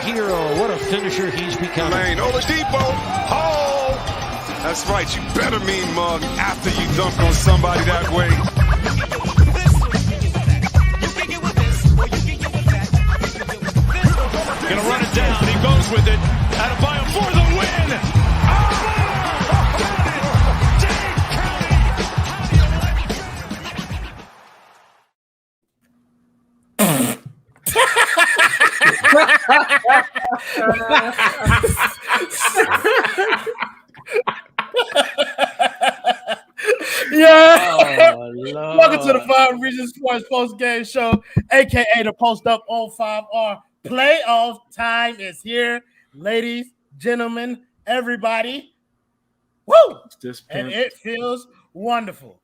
hero. What a finisher he's become. Lane, Oladipo. Oh, that's right. You better mean mug after you dunk on somebody that way. Gonna run it down. He goes with it. Adebayo for the win. Yeah. Welcome to the Five Regions Sports Post Game Show, aka the Post Up on 5R. Playoff time is here, ladies, gentlemen, everybody. Woo! And it feels wonderful.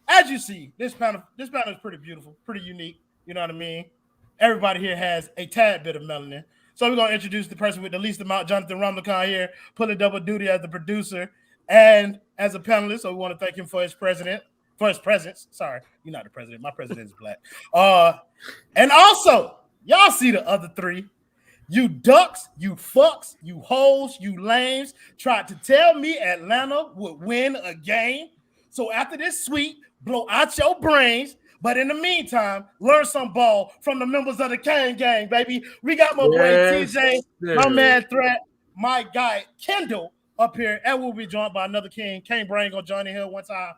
As you see, this panel is pretty beautiful, pretty unique. You know what I mean? Everybody here has a tad bit of melanin. So we're going to introduce the person with the least amount, Jonathan Rumlicon here, pulling double duty as the producer and as a panelist. So we want to thank him for his presence. Sorry, you're not the president. My president is black. And also, y'all see the other three. You ducks, you fucks, you hoes, you lames tried to tell me Atlanta would win a game. So after this sweep, blow out your brains. But in the meantime, learn some ball from the members of the Kane Gang, baby. We got my boy TJ, my man Threat, my guy Kendall up here, and we'll be joined by another King. Kane Brain gonna join in here one time.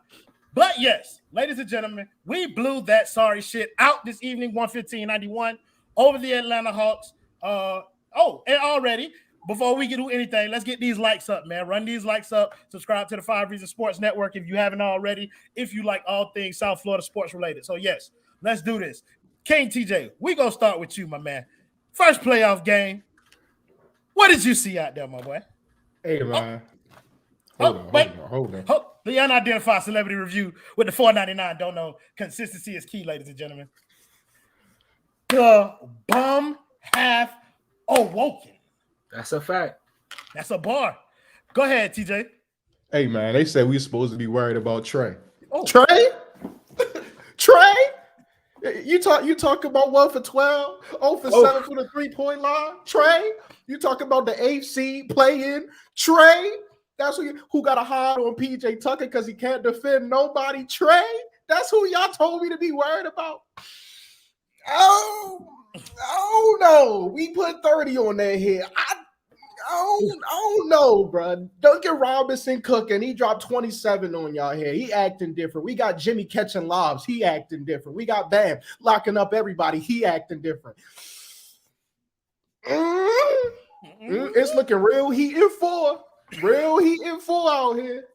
But yes, ladies and gentlemen, we blew that sorry shit out this evening, 115-91, over the Atlanta Hawks. And already, before we can do anything, let's get these likes up, man. Run these likes up. Subscribe to the Five Reasons Sports Network if you haven't already, if you like all things South Florida sports related. So, yes, let's do this. King TJ, we going to start with you, my man. First playoff game. What did you see out there, my boy? Hey, man. Hold on. The unidentified celebrity review with the $4.99. Don't know. Consistency is key, ladies and gentlemen. The bum have awoken. That's a fact. That's a bar. Go ahead, TJ. Hey, man, they said we were supposed to be worried about Trae. Oh. Trae? You talk about 1 for 12, 0 for 7 for the 3-point line. Trae? You talk about the 8th seed play-in. Trae? That's who got a hard on PJ Tucker because he can't defend nobody. Trae? That's who y'all told me to be worried about. Oh no, we put 30 on their head. I don't know, bro. Duncan Robinson cooking. He dropped 27 on y'all head. He acting different. We got Jimmy catching lobs. He acting different. We got Bam locking up everybody. He acting different. It's looking real heat and 4. Real heat and 4 out here.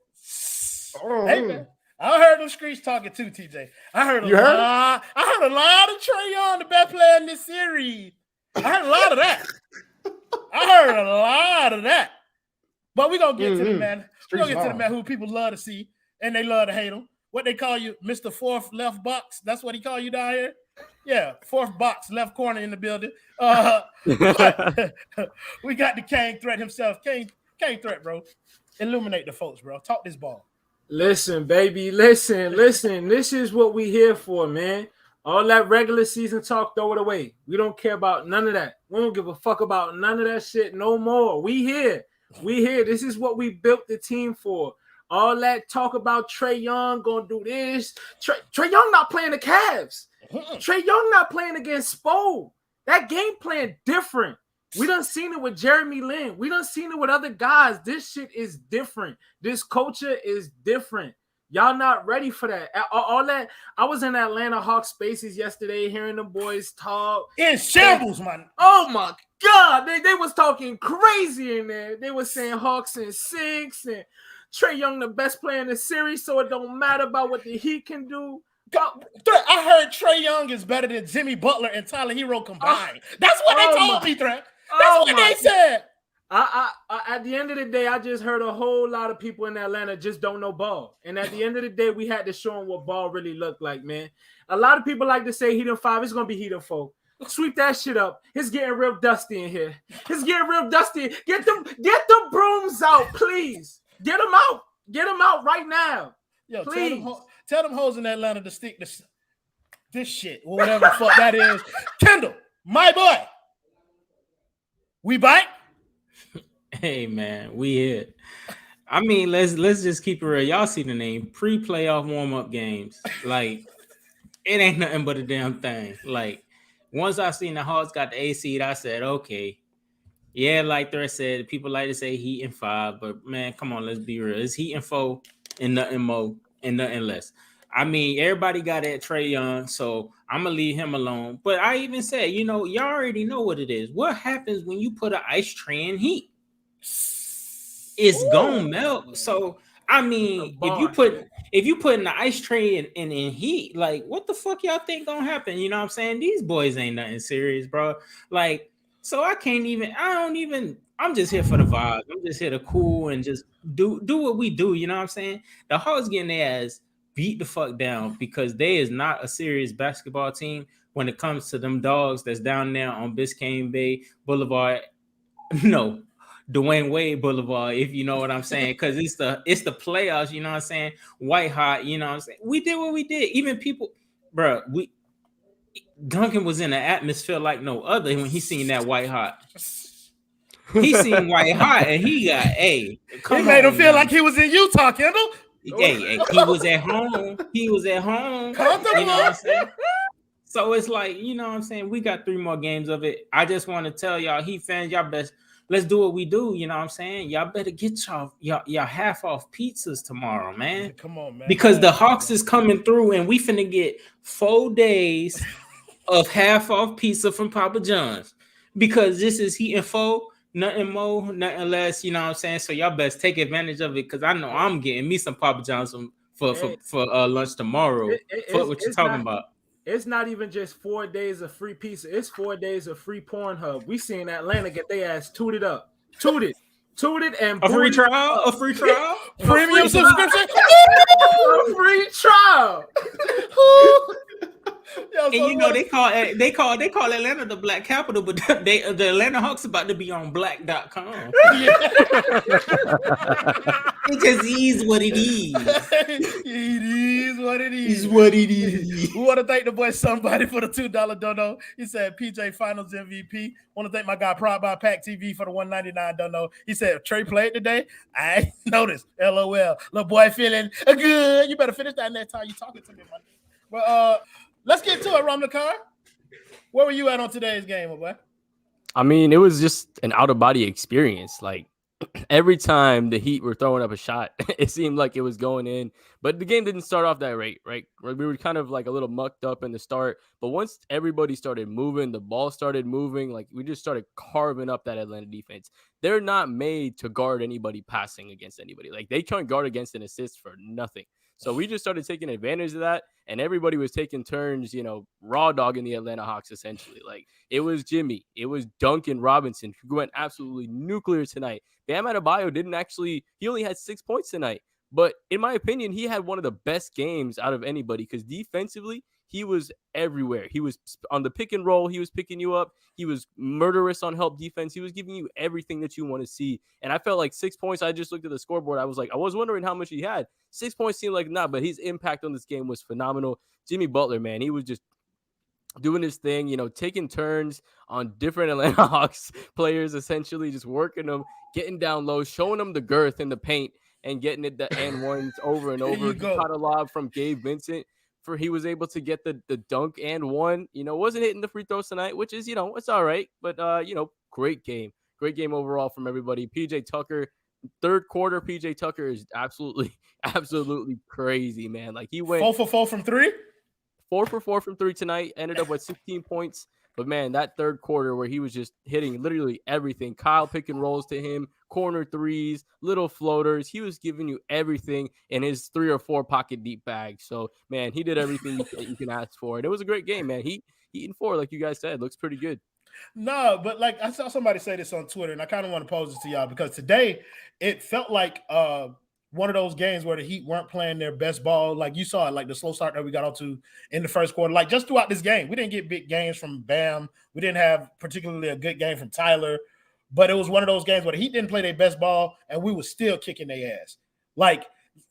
Hey, man. I heard them streets talking too, TJ. I heard a lot of Trae Young, the best player in this series. I heard a lot of that. But we're going to get to the man. We're going to get to the man who people love to see and they love to hate him. What they call you, Mr. Fourth Left Box. That's what he call you down here? Yeah, fourth box, left corner in the building. We got the King Threat himself. King Threat, bro. Illuminate the folks, bro. Talk this ball. Listen, baby. Listen. This is what we here for, man. All that regular season talk, throw it away. We don't care about none of that. We don't give a fuck about none of that shit no more. We here. This is what we built the team for. All that talk about Trae Young gonna do this. Trae Young not playing the Cavs. Trae Young not playing against Spo. That game plan different. We done seen it with Jeremy Lin. We done seen it with other guys. This shit is different. This culture is different. Y'all not ready for that. All that. I was in Atlanta Hawks spaces yesterday, hearing the boys talk. In shambles, man. Oh my God. They was talking crazy in there. They was saying Hawks in 6 and Trae Young the best player in the series, so it don't matter about what the Heat can do. I heard Trae Young is better than Jimmy Butler and Tyler Hero combined. That's what they told me, Threat. That's what they said. I at the end of the day, I just heard a whole lot of people in Atlanta just don't know ball. And at the end of the day, we had to show them what ball really looked like, man. A lot of people like to say Heat in 5. It's going to be Heat in 4. Sweep that shit up. It's getting real dusty in here. It's getting real dusty. Get the brooms out, please. Get them out. Get them out right now. Yo, please. Tell them hoes in Atlanta to stick this shit or whatever the fuck that is. Kendall, my boy. We bite. Hey man, we here. I mean, let's just keep it real. Y'all see the name pre-playoff warm-up games. Like it ain't nothing but a damn thing. Like once I seen the Hawks got the A seed, I said, okay. Yeah, like Threat said, people like to say Heat and 5, but man, come on, let's be real. It's Heat and 4 and nothing more and nothing less. I mean, everybody got that Trae Young, so I'm gonna leave him alone. But I even said, y'all already know what it is. What happens when you put an ice tray in heat? It's gonna melt. So I mean, if you put in the ice tray in heat, like what the fuck y'all think gonna happen? You know what I'm saying? These boys ain't nothing serious, bro. Like, so I'm just here for the vibe. I'm just here to cool and just do what we do. You know what I'm saying? The Hawks getting their ass beat the fuck down because they is not a serious basketball team when it comes to them dogs that's down there on Biscayne Bay Boulevard. No, Dwayne Wade Boulevard, if you know what I'm saying, because it's the playoffs, you know what I'm saying? White hot, you know what I'm saying? We did what we did. Even people, bro, Duncan was in an atmosphere like no other when he seen that white hot. He seen white hot and he got he made him feel like he was in Utah, Kendall. Hey, he was at home. He was at home. You know what I'm saying? So it's like, you know what I'm saying? We got 3 more games of it. I just want to tell y'all, Heat fans, y'all best. Let's do what we do, you know what I'm saying? Y'all better get y'all half off pizzas tomorrow, man. Come on, man. Because the Hawks is coming through and we finna get 4 days of half off pizza from Papa John's. Because this is Heat and 4, nothing more, nothing less, you know what I'm saying? So y'all best take advantage of it because I know I'm getting me some Papa John's for lunch tomorrow. What you talking about? It's not even just 4 days of free pizza. It's 4 days of free Pornhub. We seen Atlanta get their ass tooted up. Tooted and a free trial? Premium subscription? A free trial. Yo, And you know they call Atlanta the black capital, but the Atlanta Hawks about to be on black.com. It just is what it is. It is what it is. It's what it is. We want to thank the boy Somebody for the $2 dono. He said PJ Finals MVP. Want to thank my guy Pride by Pack TV for the $1.99 dono. He said Trae played today. I ain't noticed. LOL. Little boy feeling good. You better finish that next time you talking to me, man. Well, let's get to it, Ramlakar. Where were you at on today's game, my boy? I mean, it was just an out-of-body experience. Like, every time the Heat were throwing up a shot, it seemed like it was going in. But the game didn't start off that right? We were kind of like a little mucked up in the start. But once everybody started moving, the ball started moving, like we just started carving up that Atlanta defense. They're not made to guard anybody passing against anybody. Like, they can't guard against an assist for nothing. So we just started taking advantage of that, and everybody was taking turns, raw dogging the Atlanta Hawks, essentially. Like, it was Jimmy. It was Duncan Robinson, who went absolutely nuclear tonight. Bam Adebayo he only had 6 points tonight. But in my opinion, he had one of the best games out of anybody because defensively, he was everywhere. He was on the pick and roll. He was picking you up. He was murderous on help defense. He was giving you everything that you want to see. And I felt like 6 points. I just looked at the scoreboard. I was wondering how much he had. 6 points seemed like not, but his impact on this game was phenomenal. Jimmy Butler, man, he was just doing his thing, taking turns on different Atlanta Hawks players, essentially just working them, getting down low, showing them the girth in the paint and getting it the and ones over and over. He caught a lob from Gabe Vincent. He was able to get the dunk and one, wasn't hitting the free throws tonight, which is, it's all right. But, great game overall from everybody. PJ Tucker, third quarter, PJ Tucker is absolutely crazy, man. Like, he went 4 for 4 from 3. 4 for 4 from 3 tonight, ended up with 16 points. But, man, that third quarter where he was just hitting literally everything. Kyle pick and rolls to him, corner threes, little floaters. He was giving you everything in his 3 or 4 pocket deep bags. So, man, he did everything you can ask for. And it was a great game, man. Heat and 4, like you guys said, looks pretty good. No, but like I saw somebody say this on Twitter, and I kind of want to pose this to y'all because today it felt like one of those games where the Heat weren't playing their best ball. Like you saw it, like the slow start that we got onto in the first quarter. Like just throughout this game, we didn't get big games from Bam. We didn't have particularly a good game from Tyler, but it was one of those games where the Heat didn't play their best ball, and we were still kicking their ass. Like,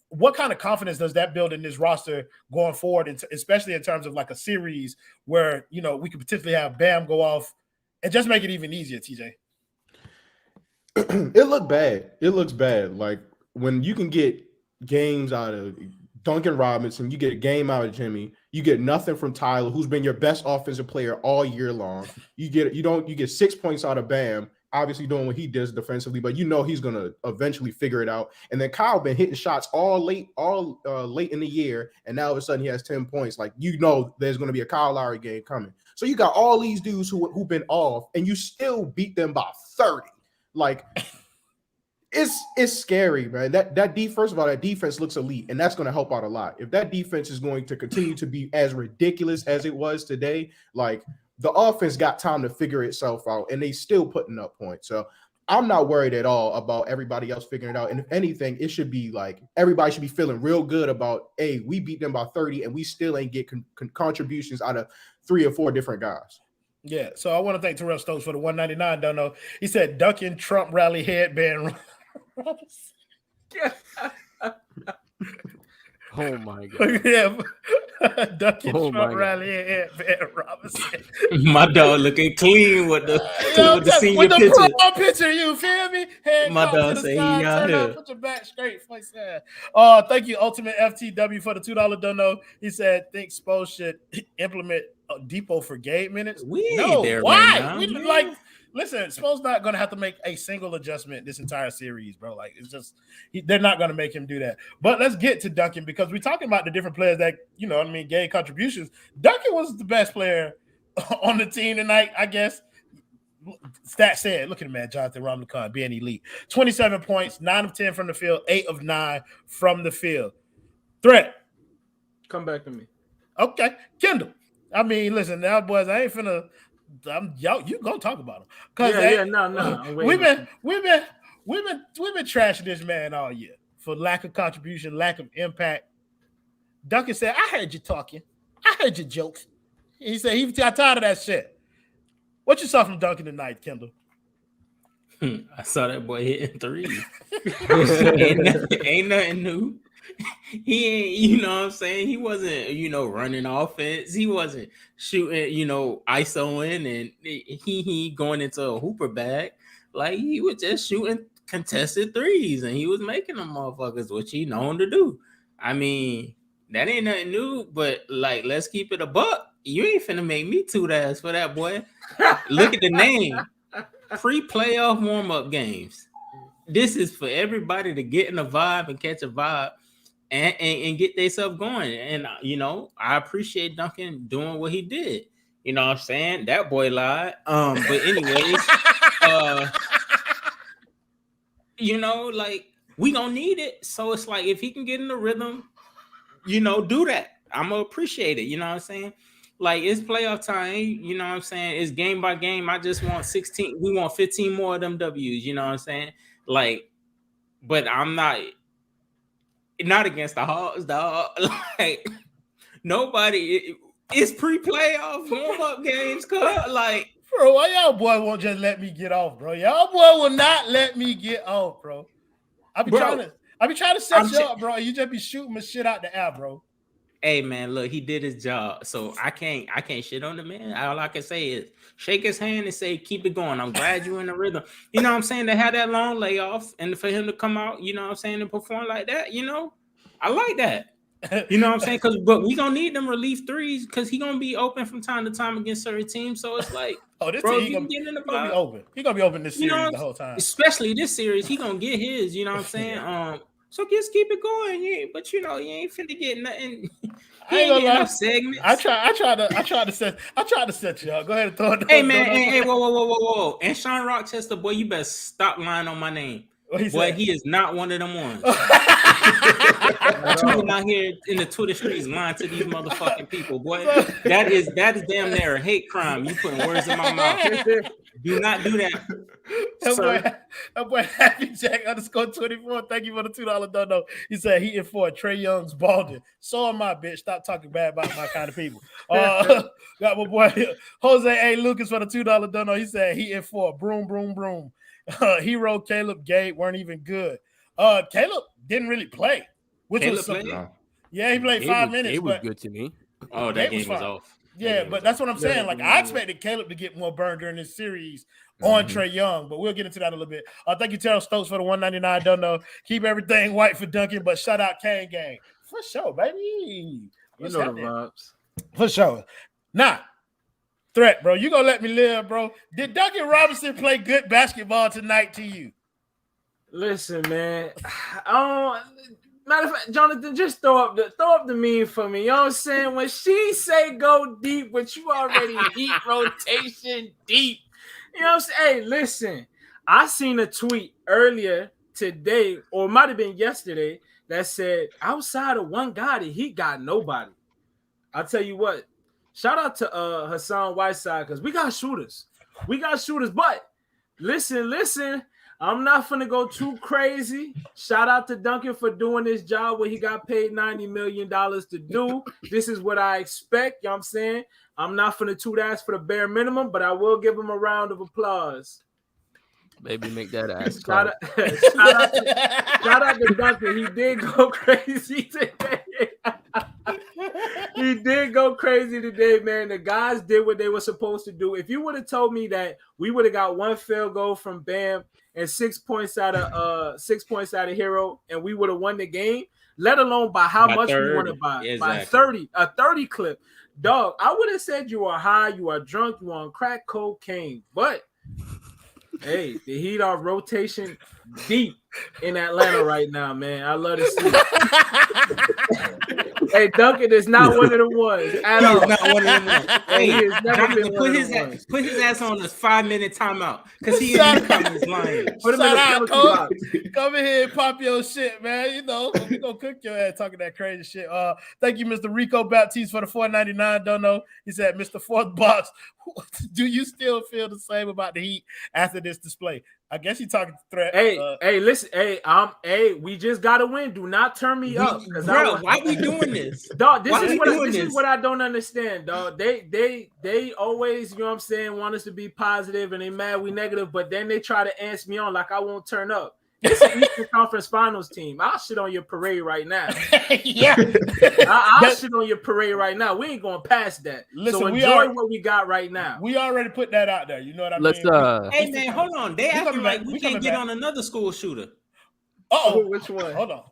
what kind of confidence does that build in this roster going forward, especially in terms of like a series where, we could potentially have Bam go off and just make it even easier, TJ? It looked bad. It looks bad. Like when you can get games out of Duncan Robinson, you get a game out of Jimmy, you get nothing from Tyler, who's been your best offensive player all year long. You get 6 points out of Bam, obviously doing what he does defensively, but you know he's gonna eventually figure it out. And then Kyle been hitting shots all late in the year, and now all of a sudden he has 10 points. Like you know there's gonna be a Kyle Lowry game coming. So you got all these dudes who've been off, and you still beat them by 30. Like it's scary, man. First of all, that defense looks elite, and that's going to help out a lot. If that defense is going to continue to be as ridiculous as it was today, like the offense got time to figure itself out, and they still putting up points. So I'm not worried at all about everybody else figuring it out. And if anything, it should be like everybody should be feeling real good about, hey, we beat them by 30, and we still ain't get contributions out of 3 or 4 different guys. Yeah, so I want to thank Terrell Stokes for the 199. Don't know. He said Duncan Trump rally headband. Oh my god! Yeah, Duncan Trump rally headband Robinson. My dog looking clean with the senior with the picture. pro picture, you feel me? Head My dog say he out here. Put your back straight. Thank you, Ultimate FTW, for the $2 dono. He said, think Spo should implement Depot for game minutes. We ain't there why? right now. Listen, Spo's not going to have to make a single adjustment this entire series, bro. Like, it's just they're not going to make him do that. But let's get to Duncan, because we're talking about the different players that, you know what I mean, gave contributions. Duncan was the best player on the team tonight, I guess. Stat said, look at him, man, Jonathan Ramlicon being elite. 27 points, 9 of 10 from the field, 8 of 9 from the field. Threat. Come back to me. Okay. Kendall. I mean, listen, now, boys, I ain't finna. You gonna talk about him? Cause No. We've been trashing this man all year for lack of contribution, lack of impact. Duncan said, "I heard you talking. I heard your jokes." He said he got tired of that shit. What you saw from Duncan tonight, Kendall? I saw that boy hitting 3s. ain't nothing new. He ain't, you know what I'm saying? He wasn't, running offense. He wasn't shooting, ISOing and he going into a hooper bag. Like, he was just shooting contested 3s and he was making them motherfuckers, which he known to do. I mean, that ain't nothing new, but like, let's keep it a buck. You ain't finna make me toot ass for that, boy. Look at the name. Pre-playoff warm-up games. This is for everybody to get in a vibe and catch a vibe and get themselves going. And, I appreciate Duncan doing what he did. You know what I'm saying? That boy lied. But anyways, we gonna need it. So it's like, if he can get in the rhythm, do that. I'm gonna appreciate it. You know what I'm saying? Like, it's playoff time. You know what I'm saying? It's game by game. I just want 16. We want 15 more of them W's. You know what I'm saying? Like, but I'm not against the Hawks, dog. Like, nobody. It's pre-playoff warm-up games, cuz. Like, bro, why y'all boy won't just let me get off, bro? Y'all boy will not let me get off, bro. I be trying to set you up, bro. You just be shooting my shit out the air, bro. Hey man, look, he did his job, so I can't shit on the man. All I can say is shake his hand and say, keep it going. I'm glad you're in the rhythm. You know what I'm saying? To have that long layoff and for him to come out, you know what I'm saying, and perform like that, I like that. You know what I'm saying? But we gonna need them relief 3s because he gonna be open from time to time against certain teams. So it's like, this bro, team, he gonna be open. He gonna be open this series the whole time. Especially this series, he gonna get his. You know what I'm saying? So just keep it going, yeah. But you ain't finna get nothing. I ain't gonna lie. Segments. I tried to set you up. Go ahead and throw it. Hey man, hey, whoa. And Sean Rochester, boy, you better stop lying on my name. Boy, he is not one of them ones. Tweeting out here in the Twitter streets lying to these motherfucking people, boy. That is damn near a hate crime. You putting words in my mouth. Do not do that. That boy Happy Jack _24. Thank you for the $2 dono. He said he in for Trae Young's balding. So am I, bitch. Stop talking bad about my kind of people. Got my boy Jose A. Lucas for the $2 dono. He said he in for broom, broom, broom. Hero Caleb Gabe weren't even good. Caleb didn't really play. Which Caleb was something. played? Yeah, he played 5 minutes. It was good to me. Oh, that game was off. Yeah, but that's what I'm saying. Like, I expected Caleb to get more burn during this series on Trae Young, but we'll get into that a little bit. Thank you, Terrell Stokes, for the 199. Don't know. Keep everything white for Duncan, but shout out Kane Gang. For sure, baby. What's the vibes. For sure. Nah, Threat, bro. You gonna let me live, bro. Did Duncan Robinson play good basketball tonight to you? Listen, man. Matter of fact, Jonathan, just throw up the meme for me. You know what I'm saying? When she say go deep, but you already deep rotation deep. You know what I'm saying? Hey, listen. I seen a tweet earlier today, or it might have been yesterday, that said, outside of one guy, he got nobody. I'll tell you what. Shout out to Hassan Whiteside, because we got shooters. But listen. I'm not finna go too crazy. Shout out to Duncan for doing this job where he got paid $90 million to do. This is what I expect. You know what I'm saying? I'm not finna toot ass for the bare minimum, but I will give him a round of applause. Maybe make that ass shout out to Duncan. He did go crazy today. He did go crazy today, man. The guys did what they were supposed to do. If you would have told me that we would have got one field goal from Bam and 6 points out of Hero, and we would have won the game, let alone by how much 30. We want to buy. Exactly. By 30 clip. Dog, I would have said you are high, you are drunk, you are on crack cocaine. But hey, the Heat are rotation deep in Atlanta right now, man. I love to see it. Hey, Duncan is not one of the ones. At all. Not one of them ones. Hey, he has never been put his ass on a 5-minute timeout because he ain't coming lying. Put him in the box. Come in here and pop your shit, man. You know, we gonna cook your ass talking that crazy shit. Thank you, Mr. Rico Baptiste, for the $4.99. Don't know. He said, Mr. Fourth Box, do you still feel the same about the Heat after this display? I guess you talking Threat. Hey, listen, we just gotta win. Do not turn me up, bro. Why we doing this, dog? This is what I don't understand, dog. They always, you know what I'm saying, want us to be positive, and they mad we negative, but then they try to answer me on like I won't turn up. It's an Eastern Conference Finals team. I'll shit on your parade right now. Yeah. I'll shit on your parade right now. We ain't going past that. Listen, so enjoy what we got right now. We already put that out there. You know what I mean? Hey, man, hold on. They acting like we can't get on another school shooter. Uh-oh. Which one? Hold on.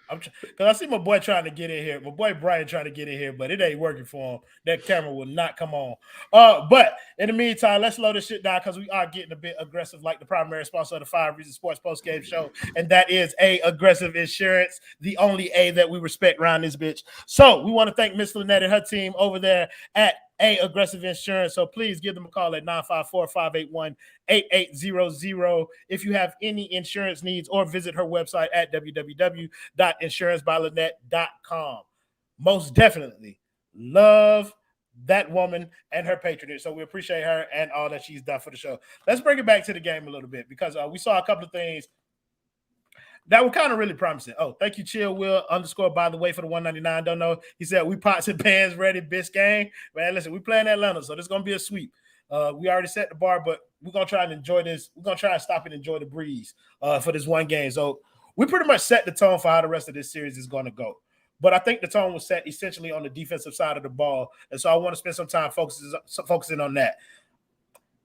Because I see my boy trying to get in here. My boy Brian trying to get in here, but it ain't working for him. That camera will not come on. But in the meantime, let's slow this shit down because we are getting a bit aggressive, like the primary sponsor of the 5 Reasons Sports Postgame Show, and that is Aggressive Insurance, the only A that we respect around this bitch. So we want to thank Miss Lynette and her team over there at Aggressive Insurance. So please give them a call at 954-581-8800 if you have any insurance needs, or visit her website at www.insurancebylynette.com. Most definitely love that woman and her patronage. So we appreciate her and all that she's done for the show. Let's bring it back to the game a little bit because we saw a couple of things that were kind of really promising. Oh, thank you, Chill Will _ by the way for the 199. Don't know. He said we pots and pans ready, Biscayne. Man, listen, we playing Atlanta, so this is gonna be a sweep. We already set the bar, but we're gonna try and enjoy this. We're gonna try and stop and enjoy the breeze for this one game. So we pretty much set the tone for how the rest of this series is gonna go. But I think the tone was set essentially on the defensive side of the ball, and so I want to spend some time focusing on that.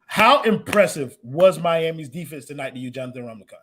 How impressive was Miami's defense tonight to you, Jonathan Rumlicott?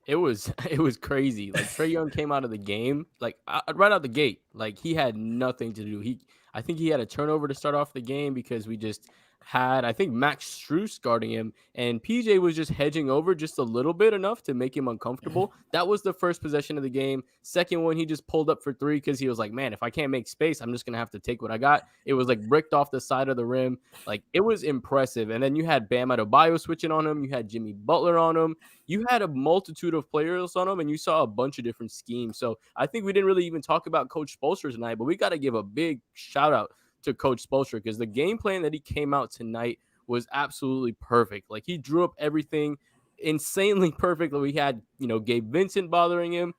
It was crazy. Like Trae Young came out of the game, like right out the gate, like he had nothing to do. I think he had a turnover to start off the game because we just had, I think, Max Strus guarding him, and PJ was just hedging over just a little bit enough to make him uncomfortable. That was the first possession of the game. Second one, he just pulled up for 3 because he was like, man, if I can't make space, I'm just going to have to take what I got. It was like bricked off the side of the rim. Like, it was impressive. And then you had Bam Adebayo switching on him. You had Jimmy Butler on him. You had a multitude of players on him, and you saw a bunch of different schemes. So I think we didn't really even talk about Coach Spoelstra tonight, but we got to give a big shout out to Coach Spoelstra because the game plan that he came out tonight was absolutely perfect. Like, he drew up everything insanely perfect. We had, Gabe Vincent bothering him.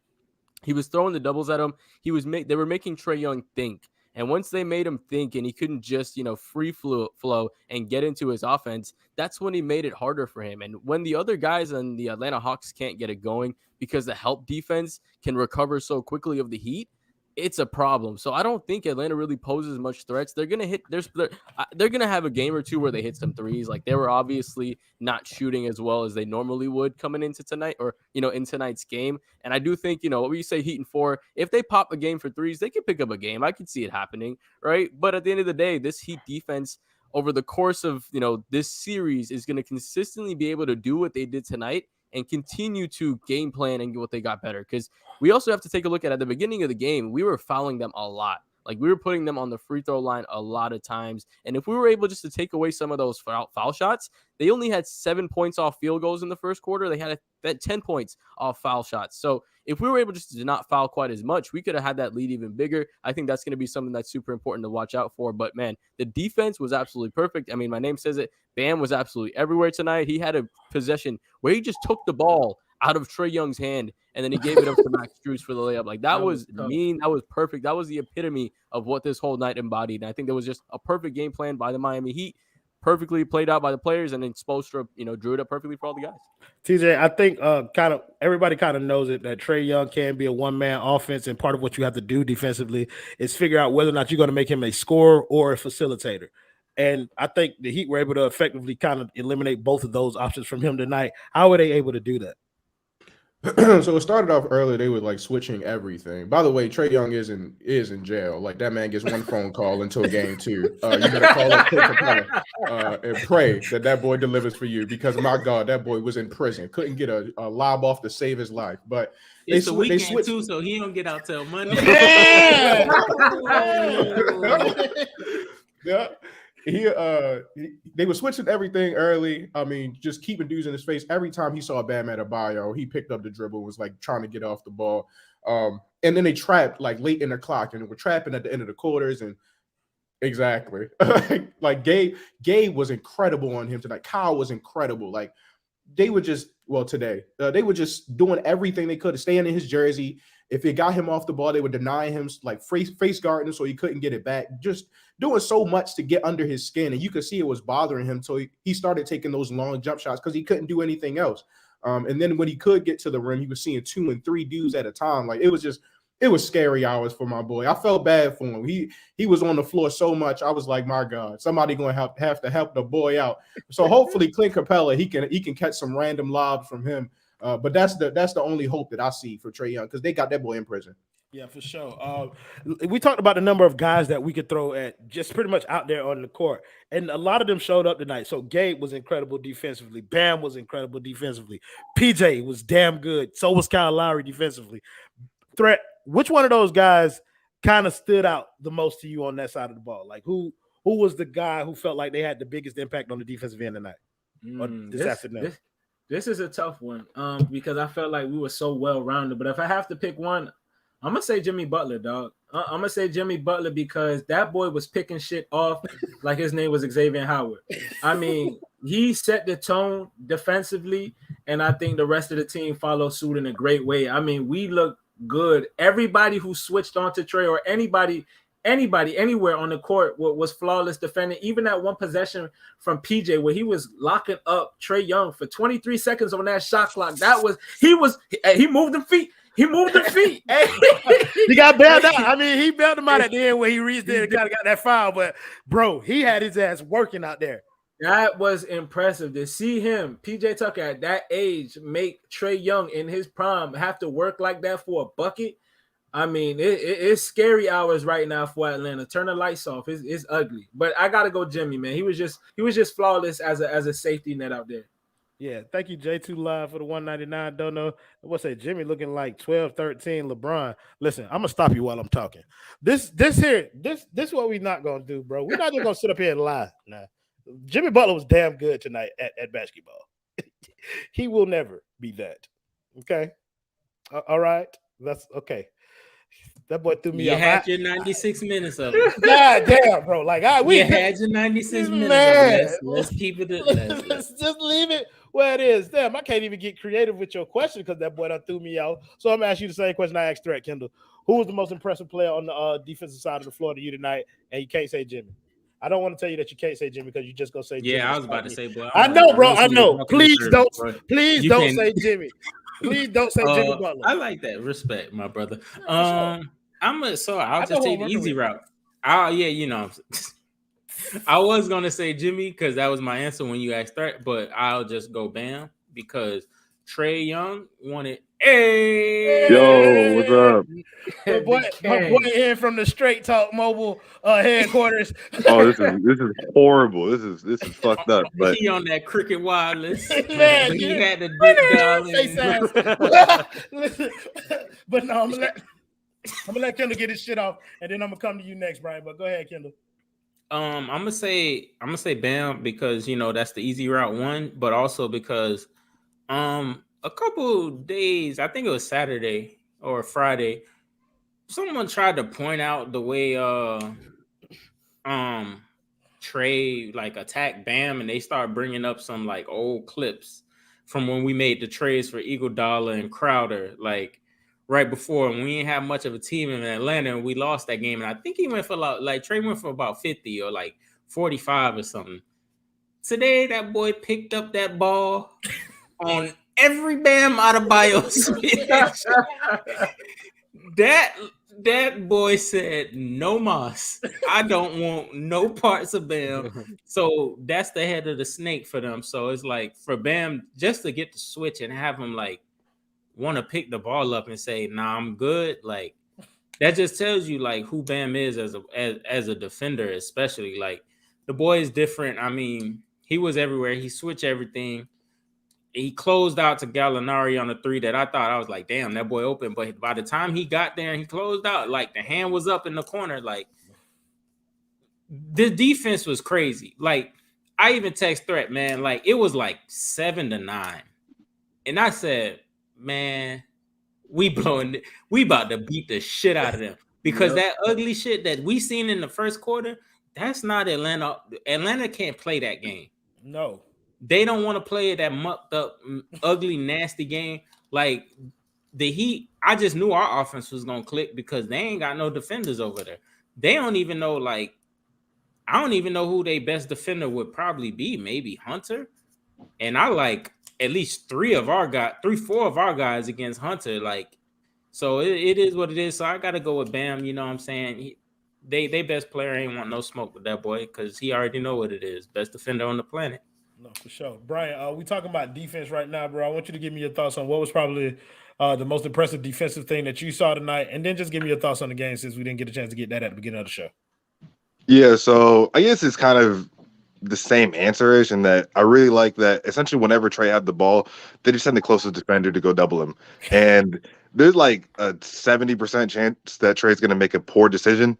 He was throwing the doubles at him. They were making Trae Young think. And once they made him think and he couldn't just, free flow and get into his offense, that's when he made it harder for him. And when the other guys on the Atlanta Hawks can't get it going because the help defense can recover so quickly of the Heat, it's a problem. So I don't think Atlanta really poses much threats. They're gonna hit. They're gonna have a game or two where they hit some threes. Like, they were obviously not shooting as well as they normally would coming into tonight, or in tonight's game. And I do think what we say Heat and 4. If they pop a game for threes, they can pick up a game. I can see it happening, right? But at the end of the day, this Heat defense over the course of this series is going to consistently be able to do what they did tonight and continue to game plan and get what they got better. Because we also have to take a look at the beginning of the game, we were fouling them a lot. Like, we were putting them on the free throw line a lot of times. And if we were able just to take away some of those foul shots, they only had 7 points off field goals in the first quarter. They had 10 points off foul shots. So if we were able just to not foul quite as much, we could have had that lead even bigger. I think that's going to be something that's super important to watch out for. But, man, the defense was absolutely perfect. I mean, my name says it. Bam was absolutely everywhere tonight. He had a possession where he just took the ball out of Trae Young's hand, and then he gave it up to Max Strus for the layup. Like, that was mean. That was perfect. That was the epitome of what this whole night embodied. And I think there was just a perfect game plan by the Miami Heat, perfectly played out by the players, and then Spoelstra, drew it up perfectly for all the guys. TJ, I think everybody kind of knows it, that Trae Young can be a one-man offense, and part of what you have to do defensively is figure out whether or not you're going to make him a scorer or a facilitator. And I think the Heat were able to effectively kind of eliminate both of those options from him tonight. How were they able to do that? So it started off earlier. They were like switching everything. By the way, Trae Young is in jail. Like, that man gets one phone call until game 2. You better call up Clint Capella and pray that boy delivers for you, because my God, that boy was in prison. Couldn't get a lob off to save his life. But it's the weekend too, so he don't get out till Monday. Yeah. They were switching everything early. I mean, just keeping dudes in his face. Every time he saw Bam Adebayo, he picked up the dribble, was like trying to get off the ball. And then they trapped like late in the clock, and we're trapping at the end of the quarters. And exactly, like Gabe was incredible on him tonight. Kyle was incredible. Like, they were just today they were just doing everything they could to stay in his jersey. If it got him off the ball, they would deny him, like face guarding him so he couldn't get it back. Just doing so much to get under his skin. And you could see it was bothering him. So he started taking those long jump shots because he couldn't do anything else. And then when he could get to the rim, he was seeing 2 and 3 dudes at a time. Like, it was scary hours for my boy. I felt bad for him. He was on the floor so much. I was like, my God, somebody going to have to help the boy out. So hopefully Clint Capella, he can catch some random lobs from him. But that's the only hope that I see for Trae Young, because they got that boy in prison. Yeah, for sure. We talked about the number of guys that we could throw at just pretty much out there on the court, and a lot of them showed up tonight. So Gabe was incredible defensively. Bam was incredible defensively. PJ was damn good. So was Kyle Lowry defensively. Threat, which one of those guys kind of stood out the most to you on that side of the ball? Like, who was the guy who felt like they had the biggest impact on the defensive end tonight or this afternoon? This is a tough one because I felt like we were so well-rounded. But if I have to pick one, I'm going to say Jimmy Butler, dog. I'm going to say Jimmy Butler because that boy was picking shit off like his name was Xavier Howard. I mean, he set the tone defensively, and I think the rest of the team followed suit in a great way. I mean, we looked good. Everybody who switched on to Trae, or anybody anywhere on the court was flawless defending. Even that one possession from PJ where he was locking up Trae Young for 23 seconds on that shot clock. He moved the feet. He moved the feet. He got bailed out. I mean, he bailed him out at the end where he reached there and got that foul. But, bro, he had his ass working out there. That was impressive to see him, PJ Tucker, at that age, make Trae Young in his prime have to work like that for a bucket. I mean, it's scary hours right now for Atlanta. Turn the lights off. It's ugly. But I gotta go, Jimmy, man. He was just flawless as a safety net out there. Yeah, thank you, J2 Live, for the 199. Don't know what's that? Jimmy looking like 12-13 LeBron. Listen, I'm gonna stop you while I'm talking. This is what we're not gonna do, bro. We're not just gonna sit up here and lie. Nah. Jimmy Butler was damn good tonight at basketball. He will never be that. Okay. All right. That's okay. That boy threw me You off. had your 96 minutes of it. God damn, bro. Like, we had your 96 minutes man. of it. Let's keep it. Let's just leave it where it is. Damn, I can't even get creative with your question because that boy done threw me out. So I'm gonna ask you the same question I asked Threat, Kendall. Who was the most impressive player on the defensive side of the floor to you tonight? And you can't say Jimmy. I don't want to tell you that you can't say Jimmy because you just gonna say Jimmy. Yeah, I was about to say, but I know, bro. I know. Please don't say Jimmy. Please don't say Jimmy Butler. I like that. Respect, my brother. I'll just take the easy route. I was gonna say Jimmy because that was my answer when you asked that, but I'll just go Bam because Trae Young wanted. Hey, Yo, what's up? My boy in from the Straight Talk Mobile headquarters. Oh, this is horrible. This is fucked up. But he on that cricket wireless, Man, but he had the dick dial face in. ass. Listen, but no, I'm gonna let Kendall get his shit off, and then I'm gonna come to you next, Brian. But go ahead, Kendall. I'm gonna say Bam because that's the easy route one, but also because a couple days, I think it was Saturday or Friday, someone tried to point out the way Trae like attacked Bam, and they started bringing up some like old clips from when we made the trades for Iguodala and Crowder, like right before, and we didn't have much of a team in Atlanta, and we lost that game. And I think he went for like Trae went for about 50 or like 45 or something. Today, that boy picked up that ball on every Bam Adebayo switch. That boy said, "No mas. I don't want no parts of Bam." So that's the head of the snake for them. So it's like for Bam just to get the switch and have him like want to pick the ball up and say, "Nah, I'm good." Like that just tells you like who Bam is as a defender, especially like the boy is different. I mean, he was everywhere. He switched everything. He closed out to Gallinari on a three that I thought I was like, damn, that boy open. But by the time he got there and he closed out, like the hand was up in the corner. Like the defense was crazy. Like I even text Threat, man. Like it was like 7-9, and I said, man, we about to beat the shit out of them because that ugly shit that we seen in the first quarter, that's not Atlanta. Atlanta can't play that game. No. They don't want to play that mucked up, ugly, nasty game. Like the Heat, I just knew our offense was gonna click because they ain't got no defenders over there. They don't even know. Like, I don't even know who their best defender would probably be. Maybe Hunter. And I like at least 4 of our guys against Hunter. Like, so it is what it is. So I gotta go with Bam. You know what I'm saying? They best player ain't want no smoke with that boy because he already know what it is. Best defender on the planet. No, for sure. Brian, we talking about defense right now, bro. I want you to give me your thoughts on what was probably the most impressive defensive thing that you saw tonight, and then just give me your thoughts on the game since we didn't get a chance to get that at the beginning of the show. yeah, so I guess it's kind of the same answer-ish in that I really like that essentially whenever Trae had the ball, they just send the closest defender to go double him. And there's like a 70% chance that Trae's going to make a poor decision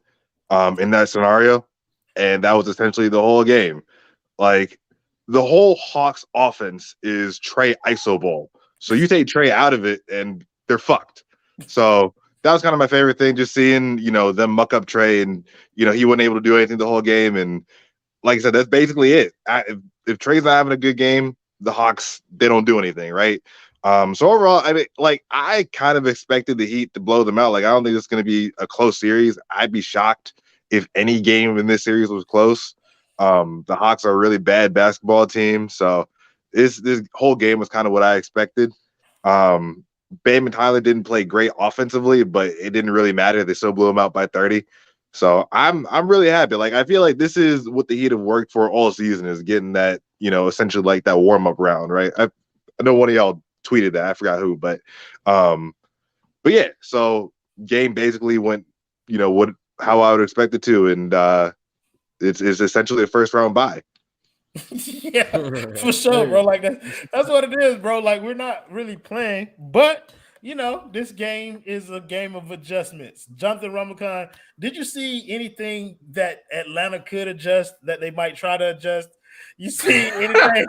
in that scenario. And that was essentially the whole game. Like, the whole Hawks offense is Trae iso ball. So you take Trae out of it and they're fucked. So that was kind of my favorite thing, just seeing, them muck up Trae and, he wasn't able to do anything the whole game. And like I said, that's basically it. If Trae's not having a good game, the Hawks, they don't do anything, right? So overall, I mean, like I kind of expected the Heat to blow them out. Like I don't think it's going to be a close series. I'd be shocked if any game in this series was close. The Hawks are a really bad basketball team, so this whole game was kind of what I expected. Bam and Tyler didn't play great offensively, but it didn't really matter. They still blew them out by 30. So I'm really happy. Like I feel like this is what the Heat have worked for all season, is getting that, essentially like that warm-up round, right? I know one of y'all tweeted that. I forgot who, but yeah, so game basically went, how I would expect it to, and it's essentially a first round bye. Yeah, for sure, bro. Like that's what it is, bro. Like we're not really playing, but this game is a game of adjustments. Jonathan Ramakan, did you see anything that Atlanta could adjust that they might try to adjust? You see anything?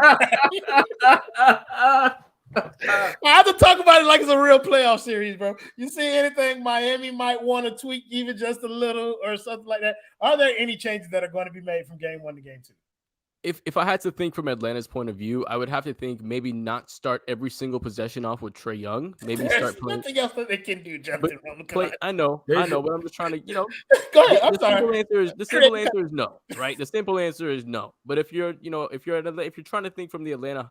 I have to talk about it like it's a real playoff series, bro. You see anything Miami might want to tweak even just a little or something like that? Are there any changes that are going to be made from game 1 to game 2? If I had to think from Atlanta's point of view, I would have to think maybe not start every single possession off with Trae Young. Maybe start playing. Nothing else that they can do, Jonathan. I know, but I'm just trying to, Go ahead. I'm sorry. The simple answer is no, right? The simple answer is no. But if you're trying to think from the Atlanta